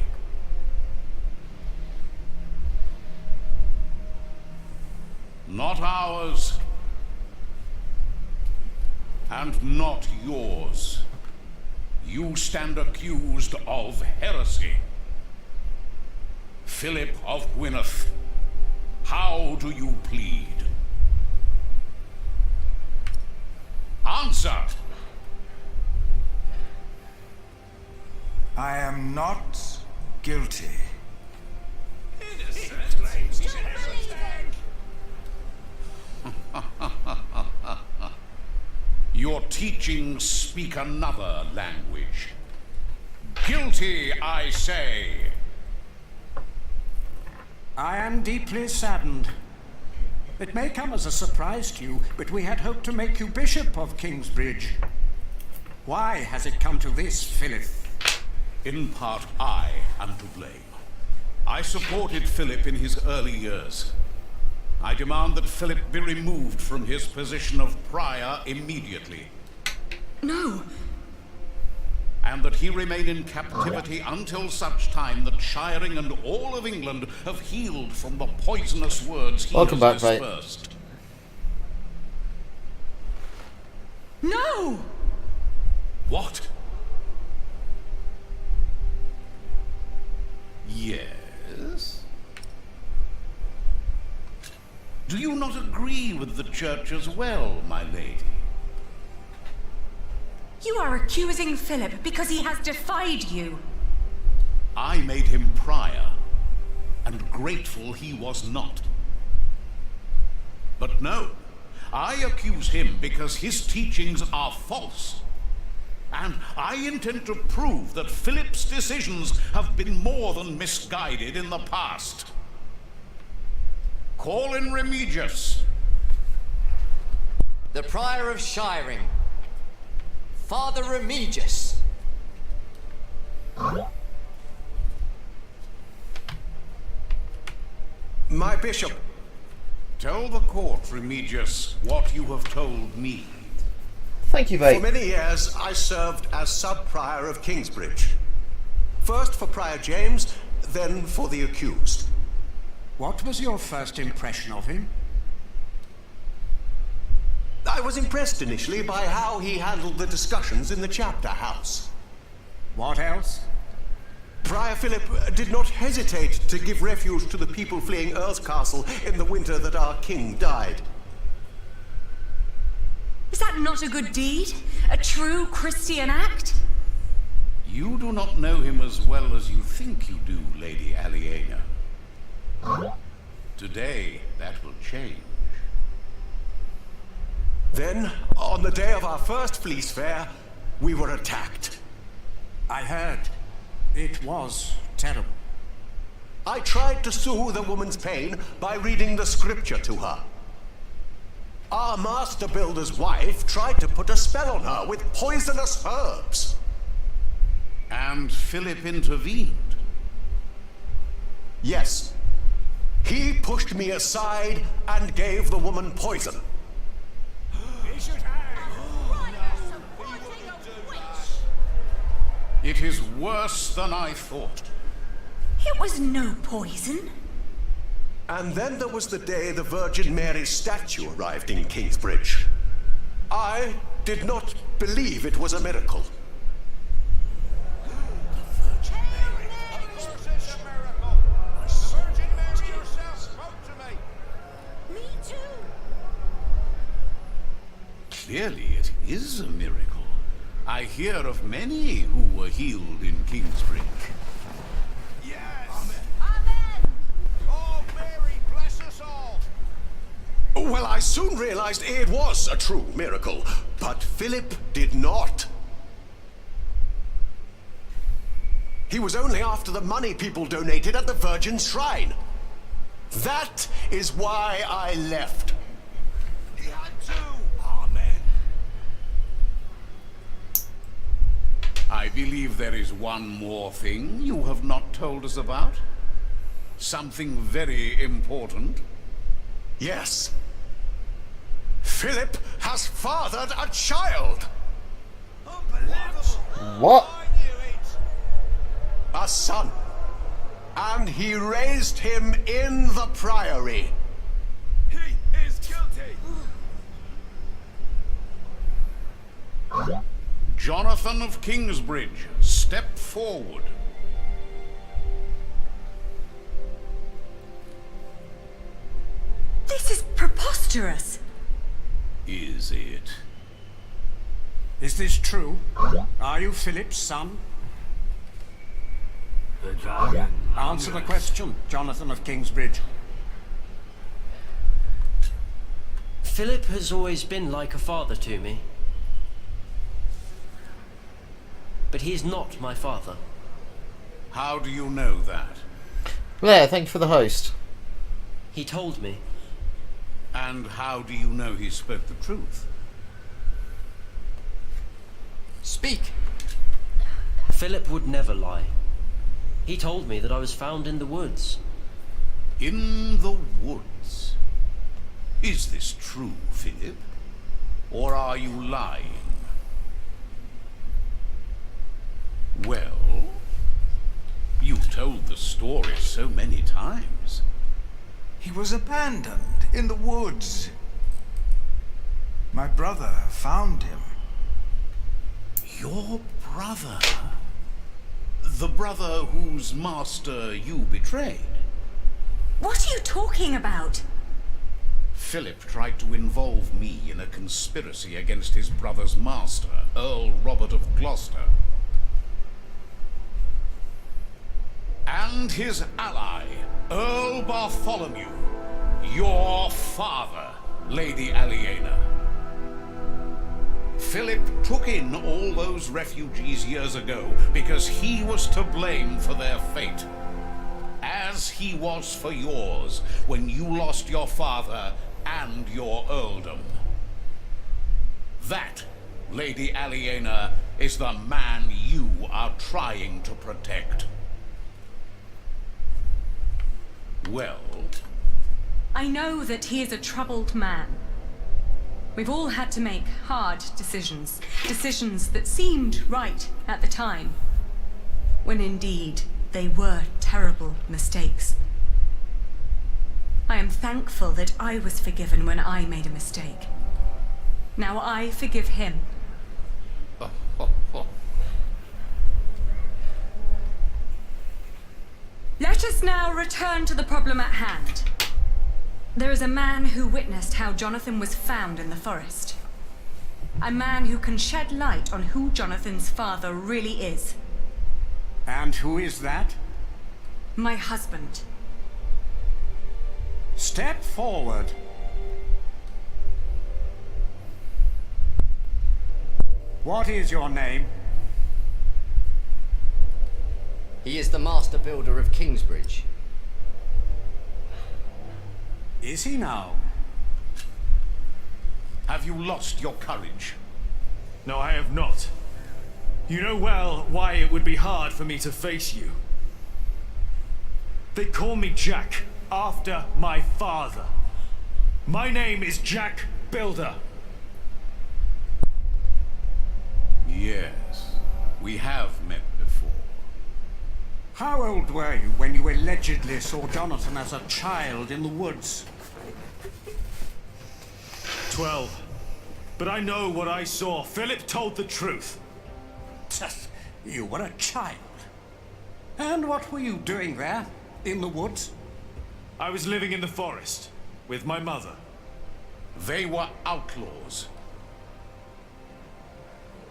Not ours, and not yours. You stand accused of heresy. Philip of Gwynedd, how do you plead? Answer! I am not guilty. Your teachings speak another language. Guilty, I say. I am deeply saddened. It may come as a surprise to you, but we had hoped to make you Bishop of Kingsbridge. Why has it come to this, Philip? In part, I am to blame. I supported Philip in his early years. I demand that Philip be removed from his position of prior immediately. No. And that he remain in captivity until such time that Shiring and all of England have healed from the poisonous words he has dispersed. No! What? Yes? Do you not agree with the church as well, my lady? You are accusing Philip because he has defied you. I made him prior, and grateful he was not. But no, I accuse him because his teachings are false. And I intend to prove that Philip's decisions have been more than misguided in the past. Call in Remigius. The Prior of Shiring, Father Remigius. My bishop, tell the court, Remigius, what you have told me. Thank you, For mate. many years, I served as sub-prior of Kingsbridge. First for Prior James, then for the accused. What was your first impression of him? I was impressed initially by how he handled the discussions in the chapter house. What else? Prior Philip did not hesitate to give refuge to the people fleeing Earl's Castle in the winter that our king died. Is that not a good deed? A true Christian act? You do not know him as well as you think you do, Lady Aliena. Today, that will change. Then, on the day of our first Fleece Fair, we were attacked. I heard. It was terrible. I tried to soothe the woman's pain by reading the scripture to her. Our master builder's wife tried to put a spell on her with poisonous herbs. And Philip intervened. Yes. He pushed me aside and gave the woman poison. It is worse than I thought. It was no poison. And then there was the day the Virgin Mary's statue arrived in Kingsbridge. I did not believe it was a miracle. Clearly it is a miracle. I hear of many who were healed in Kingsbridge. Well, I soon realized it was a true miracle, but Philip did not. He was only after the money people donated at the Virgin's Shrine. That is why I left. He had to. Amen. I believe there is one more thing you have not told us about. Something very important. Yes. Philip has fathered a child. What? A son. And he raised him in the priory. He is guilty. Jonathan of Kingsbridge, step forward. This is preposterous. Is it? Is this true? Are you Philip's son? The dragon. Answer the question, Jonathan of Kingsbridge. Philip has always been like a father to me. But he is not my father. How do you know that? Blair, thank you for the host. He told me. And how do you know he spoke the truth? Speak! Philip would never lie. He told me that I was found in the woods. In the woods? Is this true, Philip? Or are you lying? Well, you told the story so many times. He was abandoned in the woods. My brother found him. Your brother? The brother whose master you betrayed? What are you talking about? Philip tried to involve me in a conspiracy against his brother's master, Earl Robert of Gloucester. And his ally, Earl Bartholomew, your father, Lady Aliena. Philip took in all those refugees years ago because he was to blame for their fate, as he was for yours when you lost your father and your earldom. That, Lady Aliena, is the man you are trying to protect. Well, I know that he is a troubled man. We've all had to make hard decisions. Decisions that seemed right at the time, when indeed they were terrible mistakes. I am thankful that I was forgiven when I made a mistake. Now I forgive him. Let us now return to the problem at hand. There is a man who witnessed how Jonathan was found in the forest. A man who can shed light on who Jonathan's father really is. And who is that? My husband. Step forward. What is your name? He is the master builder of Kingsbridge. Is he now? Have you lost your courage? No, I have not. You know well why it would be hard for me to face you. They call me Jack, after my father. My name is Jack Builder. Yes, we have met before. How old were you when you allegedly saw Jonathan as a child in the woods? 12. But I know what I saw. Philip told the truth. You were a child. And what were you doing there, in the woods? I was living in the forest, with my mother. They were outlaws.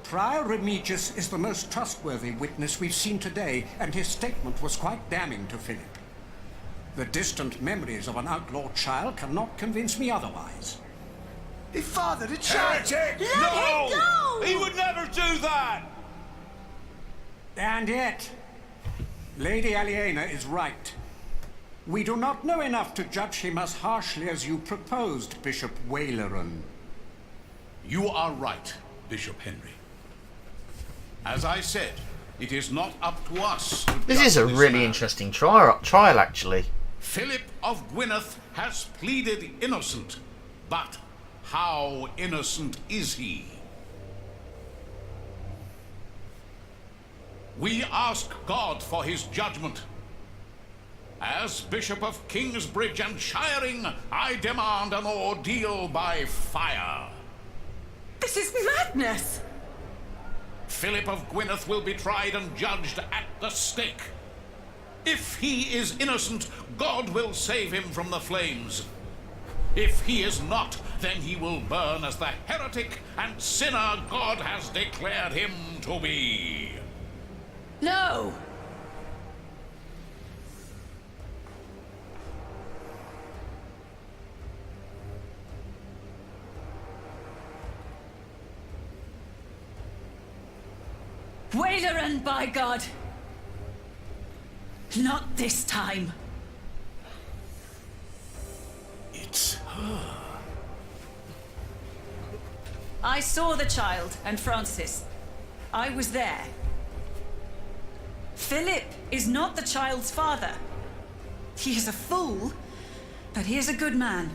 Prior Remigius is the most trustworthy witness we've seen today, and his statement was quite damning to Philip. The distant memories of an outlaw child cannot convince me otherwise. He fathered a child! Heretic! Let No! him go! He would never do that! And yet, Lady Aliena is right. We do not know enough to judge him as harshly as you proposed, Bishop Waleran. You are right, Bishop Henry. As I said, it is not up to us to This judge is a really man. interesting trial, actually. Philip of Gwynedd has pleaded innocent, but how innocent is he? We ask God for his judgment. As Bishop of Kingsbridge and Shiring, I demand an ordeal by fire. This is madness! Philip of Gwynedd will be tried and judged at the stake. If he is innocent, God will save him from the flames. If he is not, then he will burn as the heretic and sinner God has declared him to be. No! Waleran, by God! Not this time. It's her. I saw the child and Francis. I was there. Philip is not the child's father. He is a fool, but he is a good man.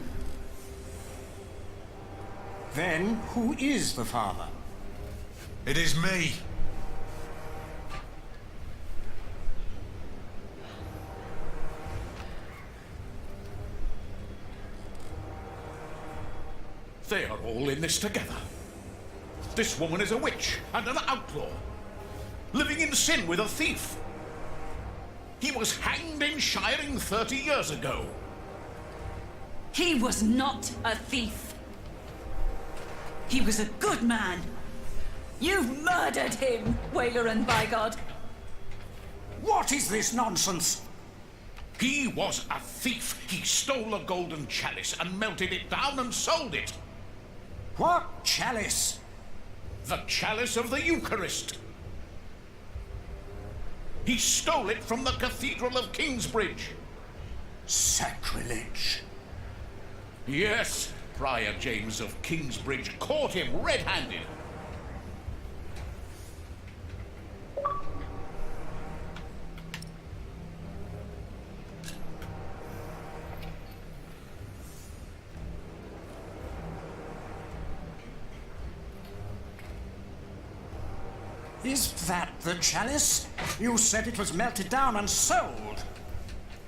Then, who is the father? It is me. They are all in this together. This woman is a witch and an outlaw, living in sin with a thief. He was hanged in Shiring 30 years ago. He was not a thief. He was a good man. You murdered him, Waleran, by God. What is this nonsense? He was a thief. He stole a golden chalice and melted it down and sold it. What chalice? The chalice of the Eucharist. He stole it from the Cathedral of Kingsbridge. Sacrilege. Yes, Prior James of Kingsbridge caught him red-handed. Is that the chalice? You said it was melted down and sold.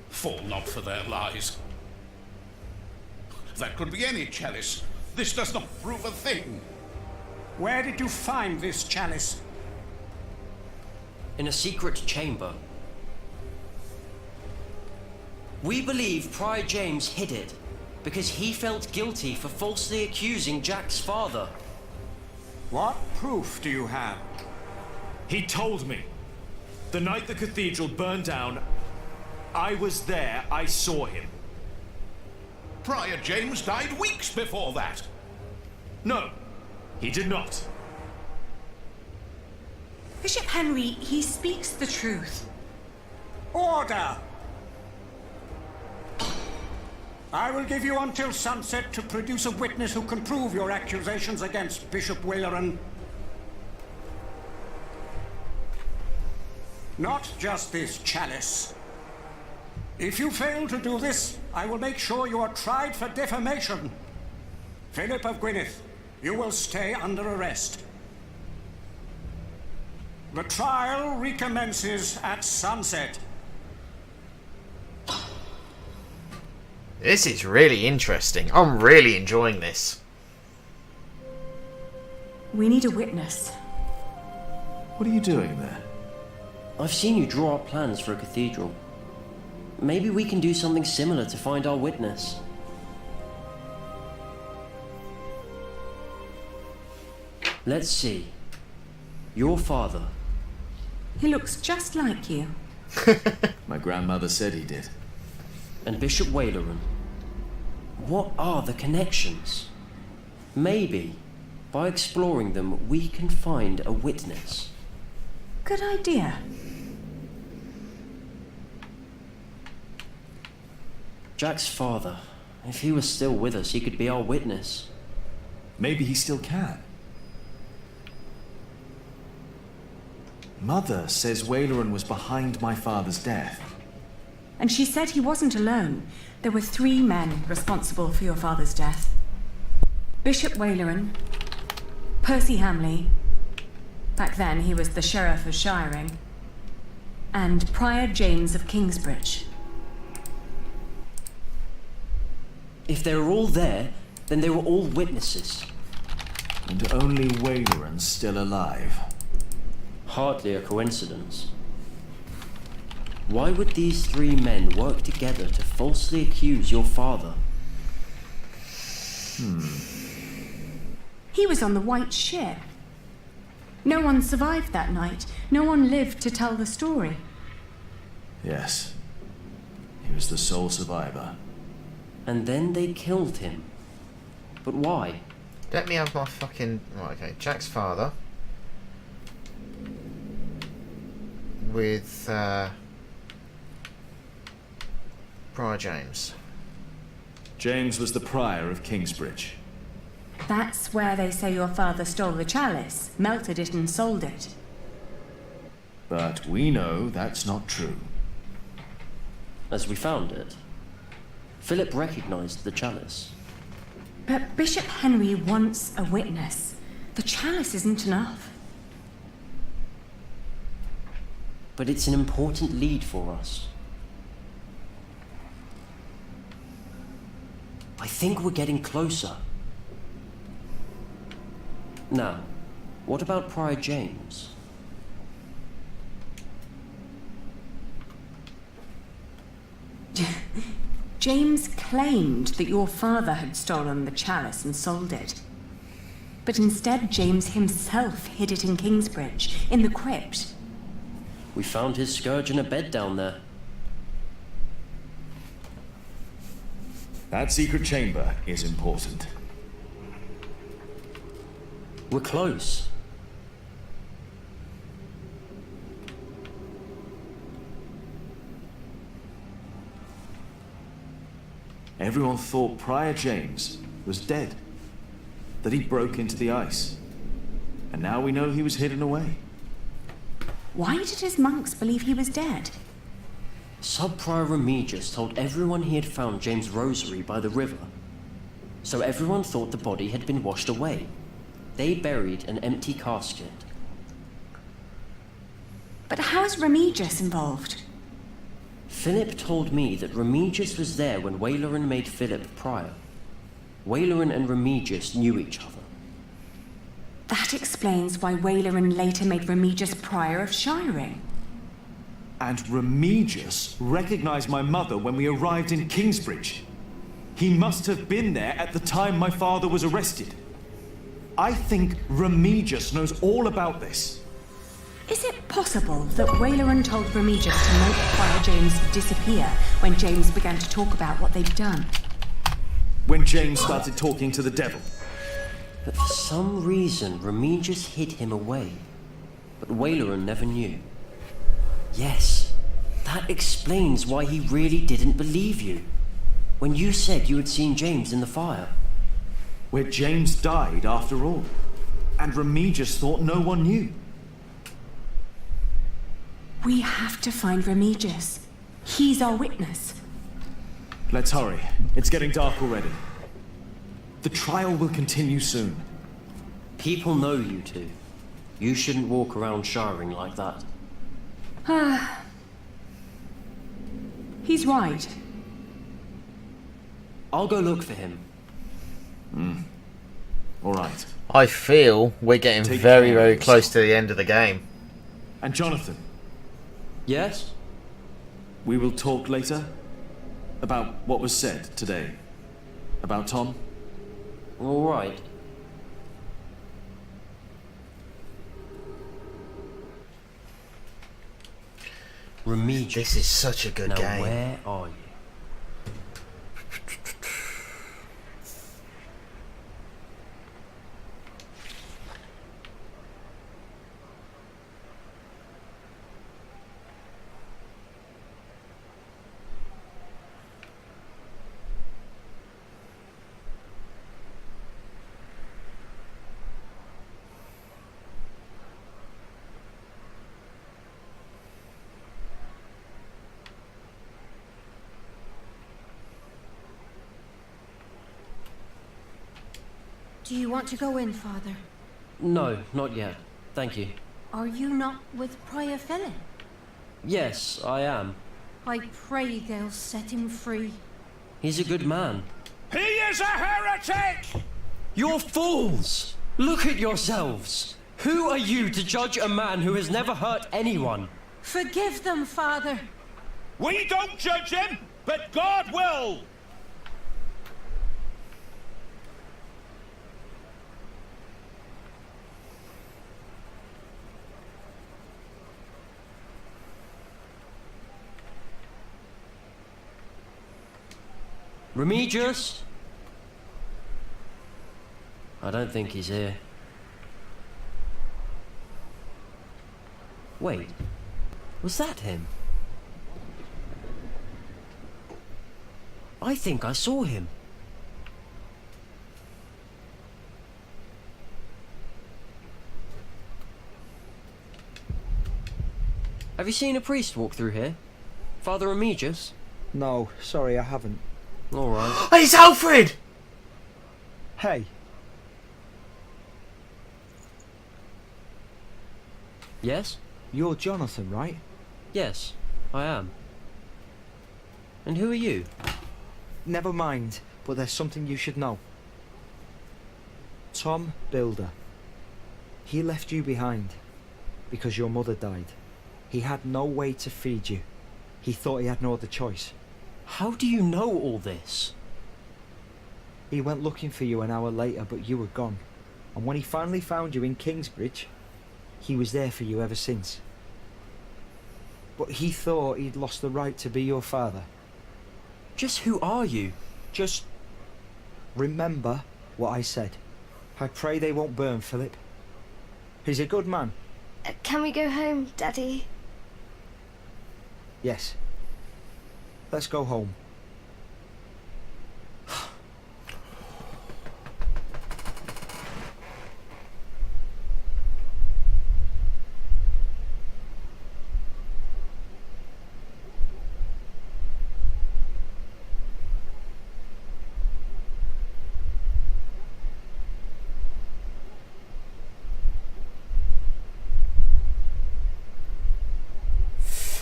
Fall not for their lies. That could be any chalice. This does not prove a thing. Where did you find this chalice? In a secret chamber. We believe Prior James hid it because he felt guilty for falsely accusing Jack's father. What proof do you have? He told me. The night the cathedral burned down, I was there, I saw him. Prior James died weeks before that. No, he did not. Bishop Henry, he speaks the truth. Order! I will give you until sunset to produce a witness who can prove your accusations against Bishop Waleran. Not just this chalice. If you fail to do this, I will make sure you are tried for defamation. Philip of Gwynedd, you will stay under arrest. The trial recommences at sunset. This is really interesting. I'm really enjoying this. We need a witness. What are you doing there? I've seen you draw up plans for a cathedral. Maybe we can do something similar to find our witness. Let's see. Your father. He looks just like you. My grandmother said he did. And Bishop Waleran. What are the connections? Maybe, by exploring them, we can find a witness. Good idea. Jack's father. If he was still with us, he could be our witness. Maybe he still can. Mother says Waleran was behind my father's death. And she said he wasn't alone. There were 3 men responsible for your father's death. Bishop Waleran, Percy Hamley, back then he was the Sheriff of Shiring, and Prior James of Kingsbridge. If they were all there, then they were all witnesses. And only Waleran's still alive. Hardly a coincidence. Why would these 3 men work together to falsely accuse your father? He was on the White Ship. No one survived that night. No one lived to tell the story. Yes. He was the sole survivor. And then they killed him. But why? Let me have my fucking... Right, okay. Jack's father. With, Prior James. James was the prior of Kingsbridge. That's where they say your father stole the chalice, melted it and sold it. But we know that's not true. As we found it, Philip recognized the chalice. But Bishop Henry wants a witness. The chalice isn't enough. But it's an important lead for us. I think we're getting closer. Now, what about Prior James? James claimed that your father had stolen the chalice and sold it. But instead, James himself hid it in Kingsbridge, in the crypt. We found his scourge in a bed down there. That secret chamber is important. We're close. Everyone thought Prior James was dead. That he broke into the ice. And now we know he was hidden away. Why did his monks believe he was dead? Sub-Prior Remigius told everyone he had found James' rosary by the river. So everyone thought the body had been washed away. They buried an empty casket. But how is Remigius involved? Philip told me that Remigius was there when Waleran made Philip prior. Waleran and Remigius knew each other. That explains why Waleran later made Remigius prior of Shiring. And Remigius recognized my mother when we arrived in Kingsbridge. He must have been there at the time my father was arrested. I think Remigius knows all about this. Is it possible that Waleran told Remigius to make Prior James disappear when James began to talk about what they'd done? When James started talking to the devil. But for some reason, Remigius hid him away. But Waleran never knew. Yes, that explains why he really didn't believe you. When you said you had seen James in the fire. Where James died, after all. And Remigius thought no one knew. We have to find Remigius. He's our witness. Let's hurry. It's getting dark already. The trial will continue soon. People know you two. You shouldn't walk around Shiring like that. He's right. I'll go look for him. All right. I feel we're getting very, very close to the end of the game. And Jonathan? Yes? We will talk later about what was said today. About Tom? All right. Remigius. This is such a good now game. Where are you? Do you want to go in, Father? No, not yet. Thank you. Are you not with Prior Philip? Yes, I am. I pray they'll set him free. He's a good man. He is a heretic! You're fools! Look at yourselves! Who are you to judge a man who has never hurt anyone? Forgive them, Father. We don't judge him, but God will! Remigius? I don't think he's here. Wait, was that him? I think I saw him. Have you seen a priest walk through here? Father Remigius? No, sorry, I haven't. Alright. It's Alfred! Hey. Yes? You're Jonathan, right? Yes, I am. And who are you? Never mind, but there's something you should know. Tom Builder. He left you behind because your mother died. He had no way to feed you. He thought he had no other choice. How do you know all this? He went looking for you an hour later, but you were gone. And when he finally found you in Kingsbridge, he was there for you ever since. But he thought he'd lost the right to be your father. Just who are you? Just remember what I said. I pray they won't burn Philip. He's a good man. Can we go home, Daddy? Yes. Let's go home.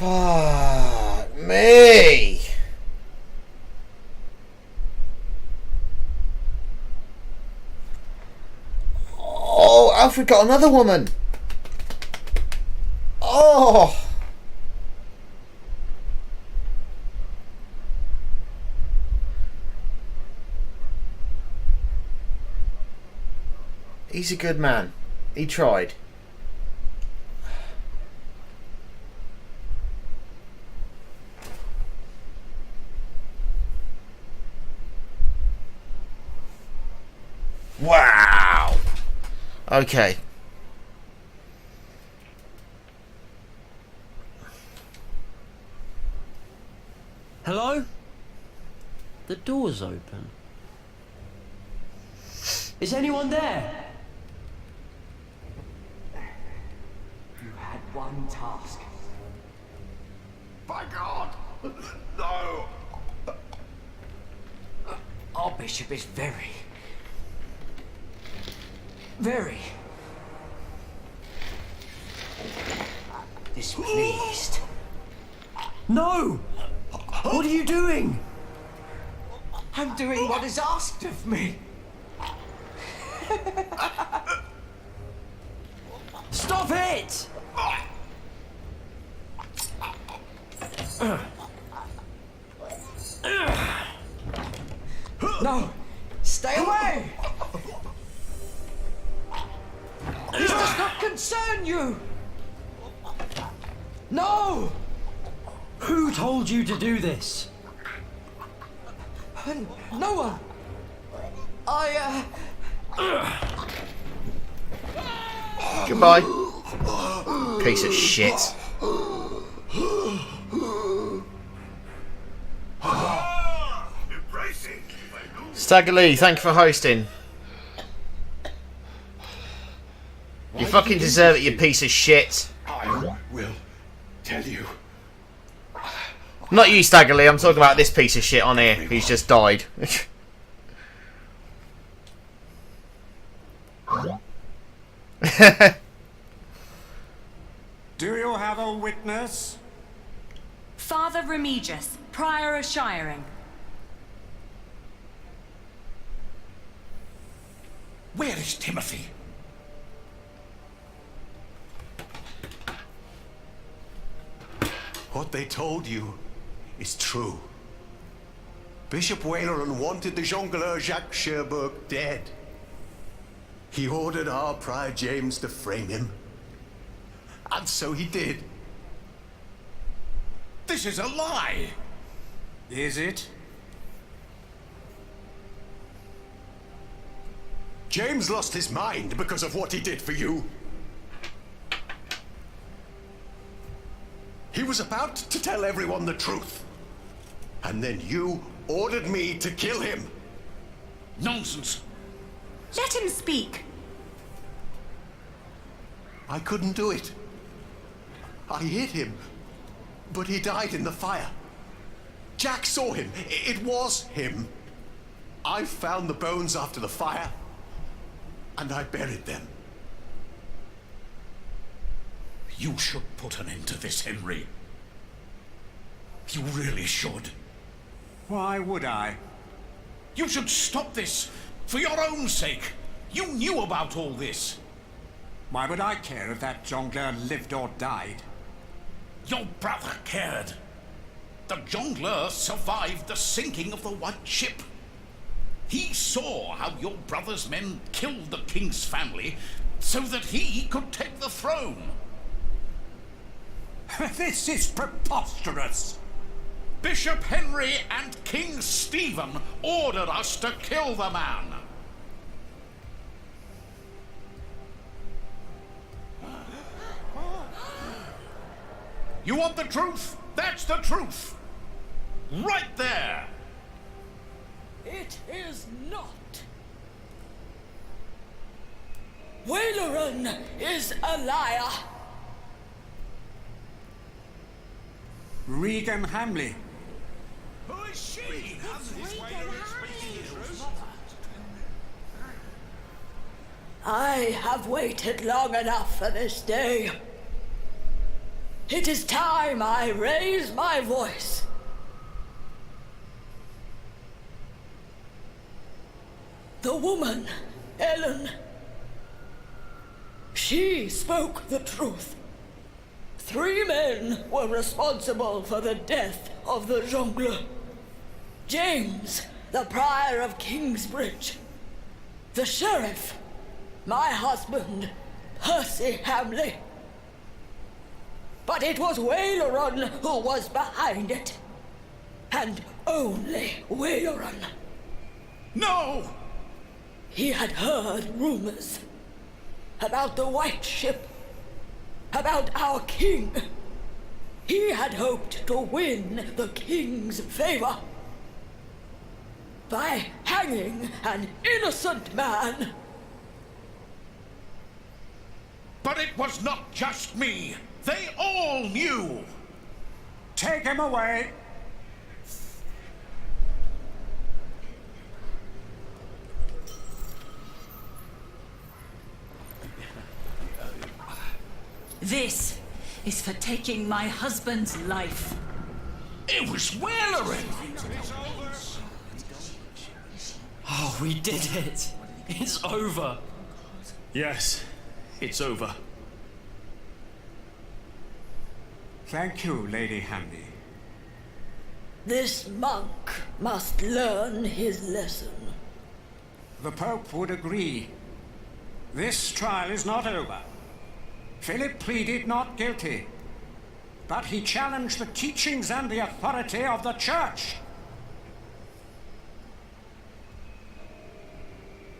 Fuck me. Oh, Alfred got another woman. Oh. He's a good man. He tried. Wow. Okay. Hello? The door's open. Is anyone there? You had one task. By God! No! Our bishop is very displeased. No! What are you doing? I'm doing what is asked of me. Stop it! No! Stay away! This does not concern you! No! Who told you to do this? No one! Goodbye. Piece of shit. Stagger Lee, thank you for hosting. You fucking deserve it, you piece of shit. I will tell you. Not you, Stagger Lee, I'm talking about this piece of shit on here who's just died. Do you have a witness? Father Remigius, Prior of Shiring. Where is Timothy? What they told you is true. Bishop Waleran wanted the jongleur Jacques Cherbourg dead. He ordered our Prior James to frame him. And so he did. This is a lie! Is it? James lost his mind because of what he did for you. He was about to tell everyone the truth. And then you ordered me to kill him. Nonsense. Let him speak. I couldn't do it. I hit him, but he died in the fire. Jack saw him. It was him. I found the bones after the fire, and I buried them. You should put an end to this, Henry. You really should. Why would I? You should stop this, for your own sake. You knew about all this. Why would I care if that jongleur lived or died? Your brother cared. The jongleur survived the sinking of the White Ship. He saw how your brother's men killed the king's family so that he could take the throne. This is preposterous! Bishop Henry and King Stephen ordered us to kill the man. You want the truth? That's the truth. Right there. It is not. Waleran is a liar. Regan Hamley. Who is she? I have waited long enough for this day. It is time I raise my voice. The woman, Ellen, she spoke the truth. 3 men were responsible for the death of the jongleur. James, the prior of Kingsbridge. The sheriff, my husband, Percy Hamley. But it was Waleran who was behind it. And only Waleran. No! He had heard rumors about the White Ship, about our king. He had hoped to win the king's favor by hanging an innocent man. But it was not just me. They all knew. Take him away. This is for taking my husband's life. It was Waleran. Oh, we did it. It's over. Yes, it's over. Thank you, Lady Hamley. This monk must learn his lesson. The Pope would agree. This trial is not over. Philip pleaded not guilty, but he challenged the teachings and the authority of the Church.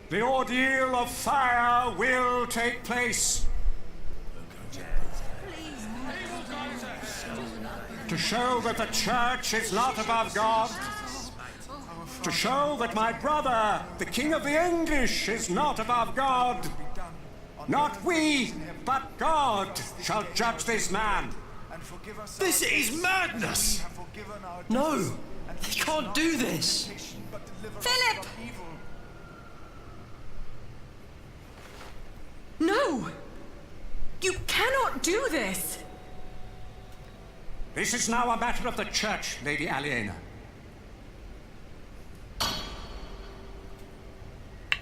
The ordeal of fire will take place. To show that the Church is not above God. To show that my brother, the King of the English, is not above God. Not we, but God shall judge this man. This is madness! No! He can't do this! Philip! No! You cannot do this! This is now a matter of the Church, Lady Aliena.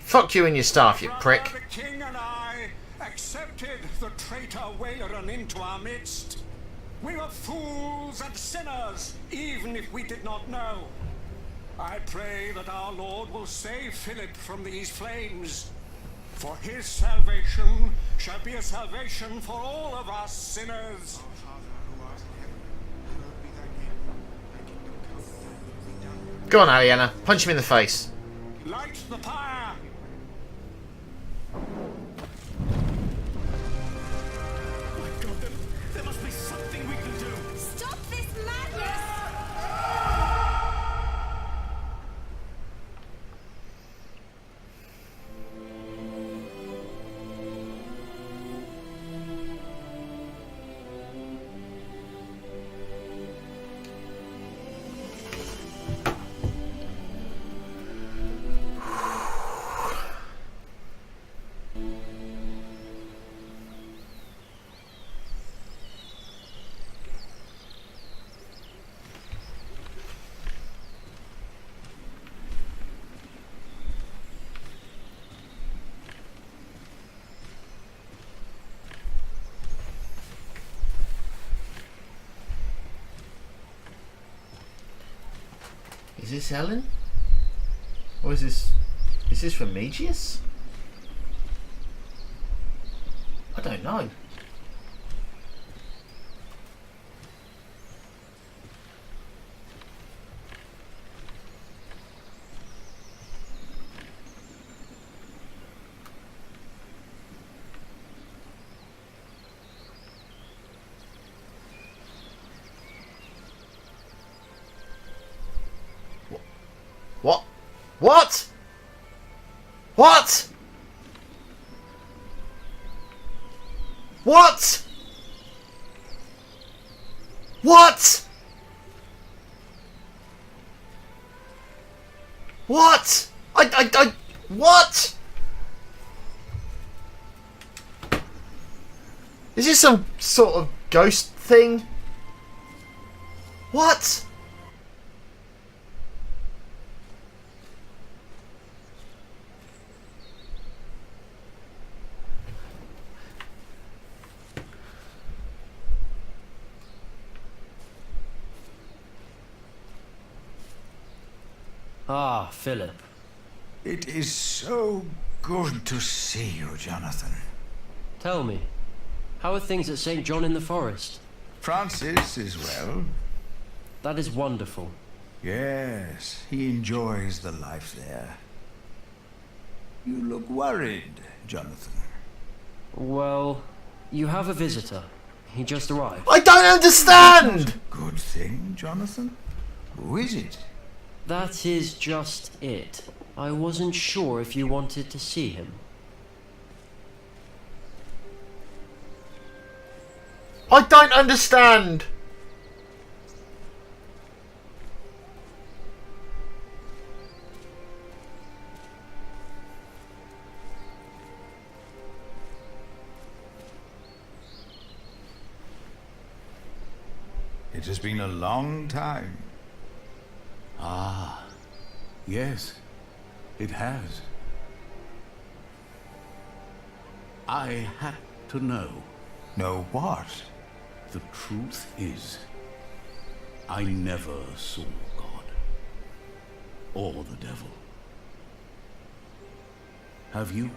Fuck you and your staff, you prick. The King and I accepted the traitor Waleran into our midst. We were fools and sinners, even if we did not know. I pray that our Lord will save Philip from these flames, for his salvation shall be a salvation for all of us sinners. Go on, Aliena. Punch him in the face. Light the fire! There must be something we can do. Stop this madness! Is this Ellen? Or is this Remigius? I don't know. What? What? What? What? What? What? What? Is this some sort of ghost thing? What? Ah, Philip. It is so good to see you, Jonathan. Tell me, how are things at St. John in the Forest? Francis is well. That is wonderful. Yes, he enjoys the life there. You look worried, Jonathan. Well, you have a visitor. He just arrived. I don't understand! Good thing, Jonathan. Who is it? That is just it. I wasn't sure if you wanted to see him. I don't understand! It has been a long time. Ah, yes, it has. I had to know. Know what? The truth is, I never saw God or the devil. Have you?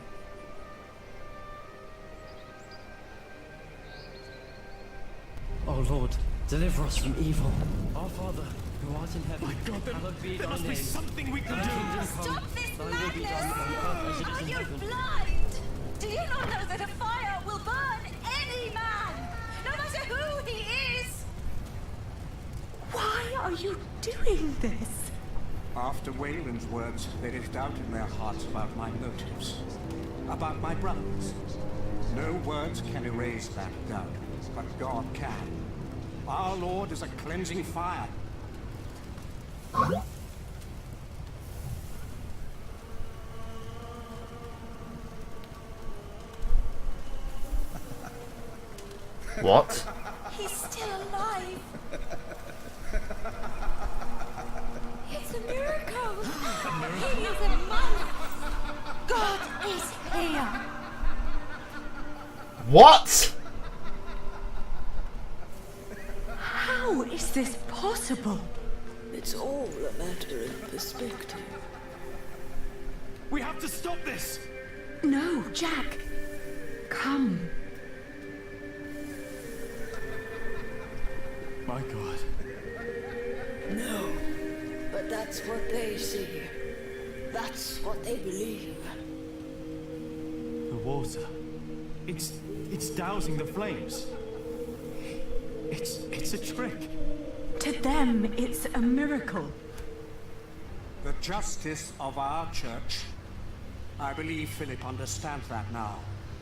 Oh Lord, deliver us from evil. Our Father, who art in heaven, hallowed be thy name. Something we can do. Stop this Thy will be done on earth as it is Are in you heaven. blind? Do you not know that a fire will burn any man, no matter who he is? Why are you doing this? After Wayland's words, there is doubt in their hearts about my motives, about my brothers. No words can erase that doubt, but God can. Our Lord is a cleansing fire. What? He's still alive. It's a miracle. He is a man. God is here. What? How is this possible? It's all a matter of perspective. We have to stop this! No, Jack. Come. My God. No, but that's what they see. That's what they believe. The water. It's dousing the flames. It's a trick. To them, it's a miracle. The justice of our church. I believe Philip understands that now.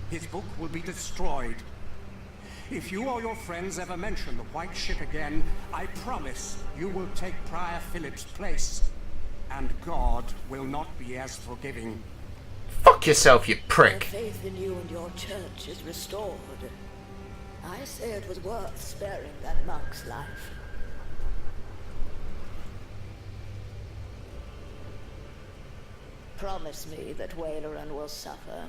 His book will be destroyed. If you or your friends ever mention the White Ship again, I promise you will take Prior Philip's place. And God will not be as forgiving. Fuck yourself, you Their prick. faith in you and your church is restored. I say it was worth sparing that monk's life. Promise me that Wayland will suffer.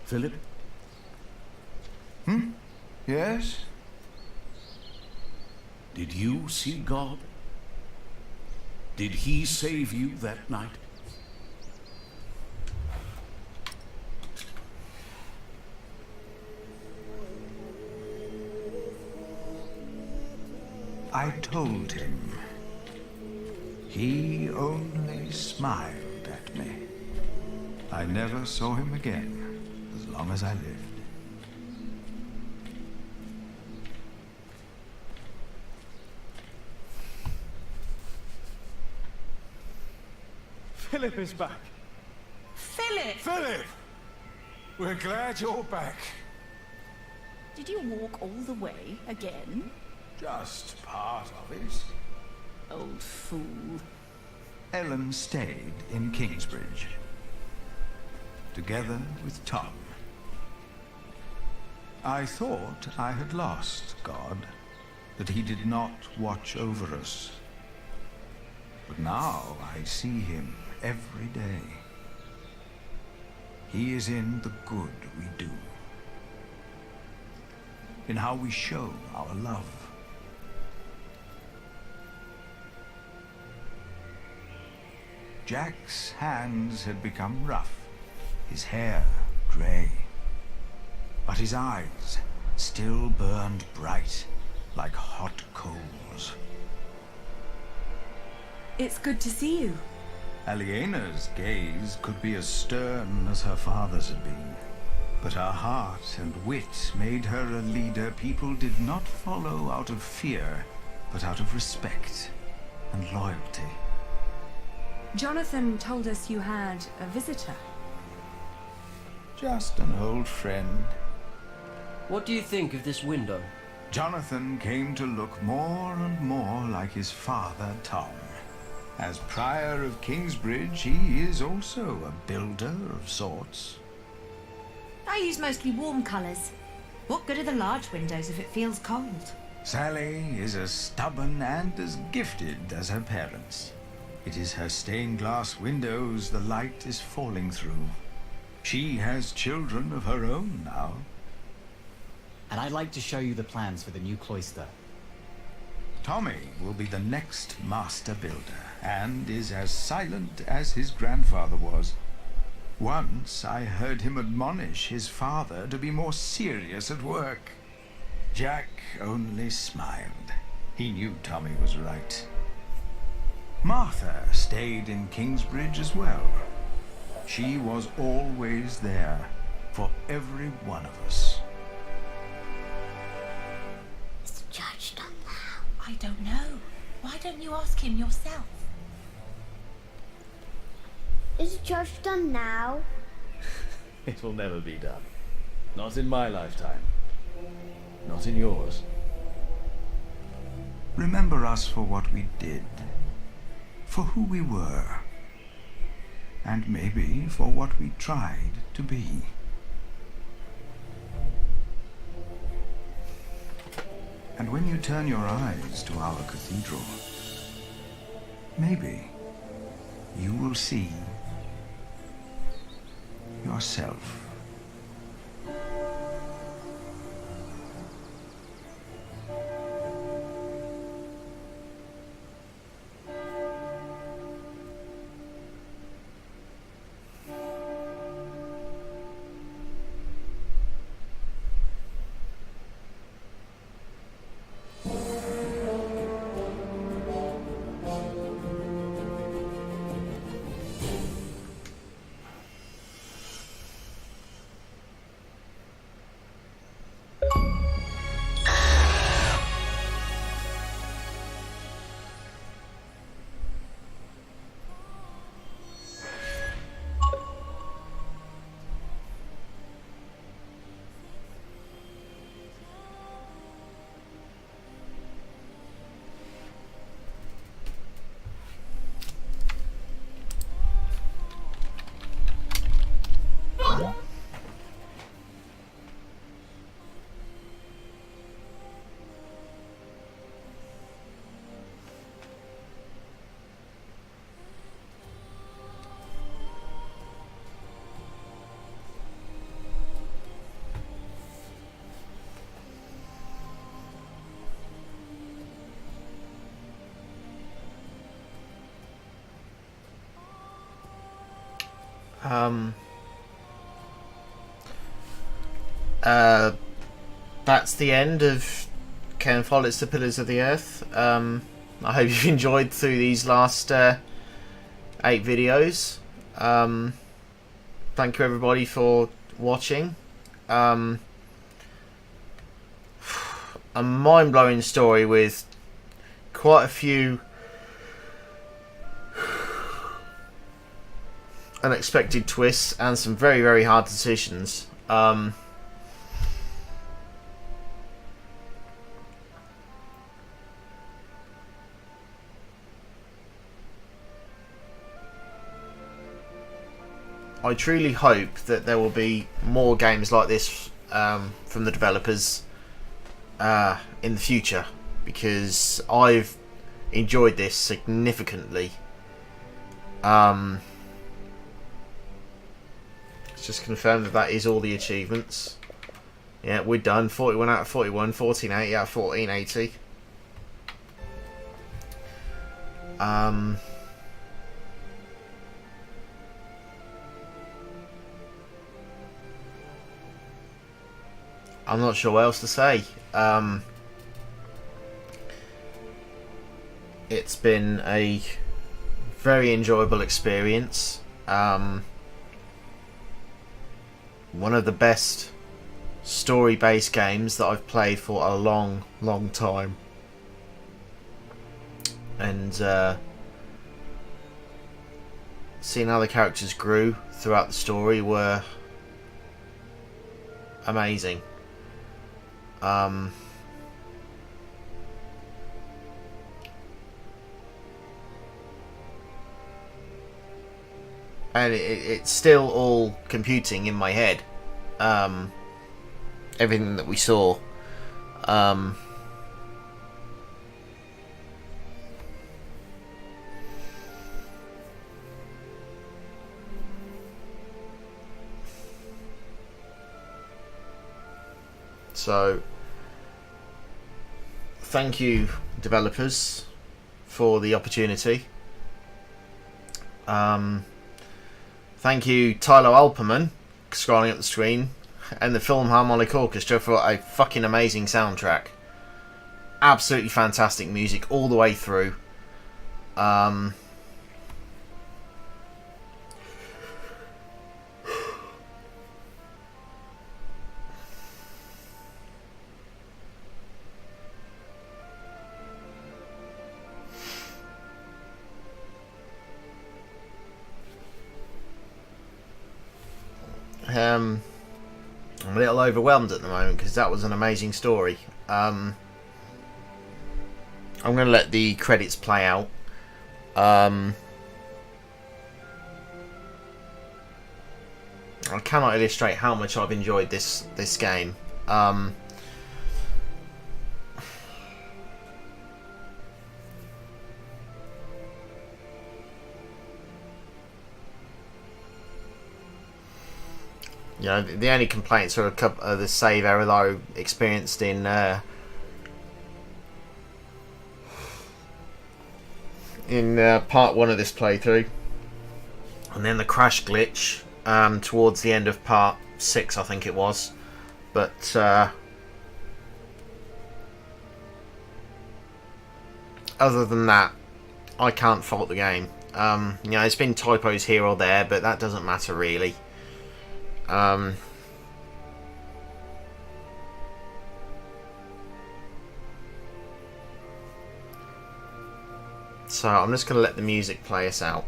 Philip? Yes? Did you see God? Did he save you that night? I told him. He only smiled at me. I never saw him again, as long as I lived. Philip is back. Philip! Philip! We're glad you're back. Did you walk all the way again? Just part of it. Old fool. Ellen stayed in Kingsbridge, together with Tom. I thought I had lost God, that he did not watch over us. But now I see him every day. He is in the good we do, in how we show our love. Jack's hands had become rough, his hair grey, but his eyes still burned bright like hot coals. It's good to see you. Aliena's gaze could be as stern as her father's had been, but her heart and wit made her a leader people did not follow out of fear, but out of respect and loyalty. Jonathan told us you had a visitor. Just an old friend. What do you think of this window? Jonathan came to look more and more like his father, Tom. As Prior of Kingsbridge, he is also a builder of sorts. I use mostly warm colours. What good are the large windows if it feels cold? Sally is as stubborn and as gifted as her parents. It is her stained glass windows the light is falling through. She has children of her own now. And I'd like to show you the plans for the new cloister. Tommy will be the next master builder, and is as silent as his grandfather was. Once I heard him admonish his father to be more serious at work. Jack only smiled. He knew Tommy was right. Martha stayed in Kingsbridge as well. She was always there for every one of us. Is the judge done now? I don't know. Why don't you ask him yourself? Is the judge done now? It will never be done. Not in my lifetime. Not in yours. Remember us for what we did, for who we were, and maybe for what we tried to be. And when you turn your eyes to our cathedral, maybe you will see yourself. That's the end of Ken Follett's The Pillars of the Earth. I hope you've enjoyed through these last 8 videos. Thank you everybody for watching. A mind-blowing story with quite a few unexpected twists and some very, very hard decisions. I truly hope that there will be more games like this from the developers in the future, because I've enjoyed this significantly. Let's just confirm that is all the achievements. Yeah, we're done. 41 out of 41, 1480 out of 1480. I'm not sure what else to say. It's been a very enjoyable experience. One of the best story-based games that I've played for a long, long time. And seeing how the characters grew throughout the story were amazing. And it's still all computing in my head. Everything that we saw. So, thank you, developers, for the opportunity. Thank you, Tyler Alperman, scrolling up the screen, and the Philharmonic Orchestra for a fucking amazing soundtrack. Absolutely fantastic music all the way through. I'm a little overwhelmed at the moment because that was an amazing story. I'm going to let the credits play out. I cannot illustrate how much I've enjoyed this game. You know, the only complaints are the save error that I experienced in part 1 of this playthrough, and then the crash glitch towards the end of part 6, I think it was. But other than that, I can't fault the game. You know, there's been typos here or there, but that doesn't matter really. So I'm just going to let the music play us out.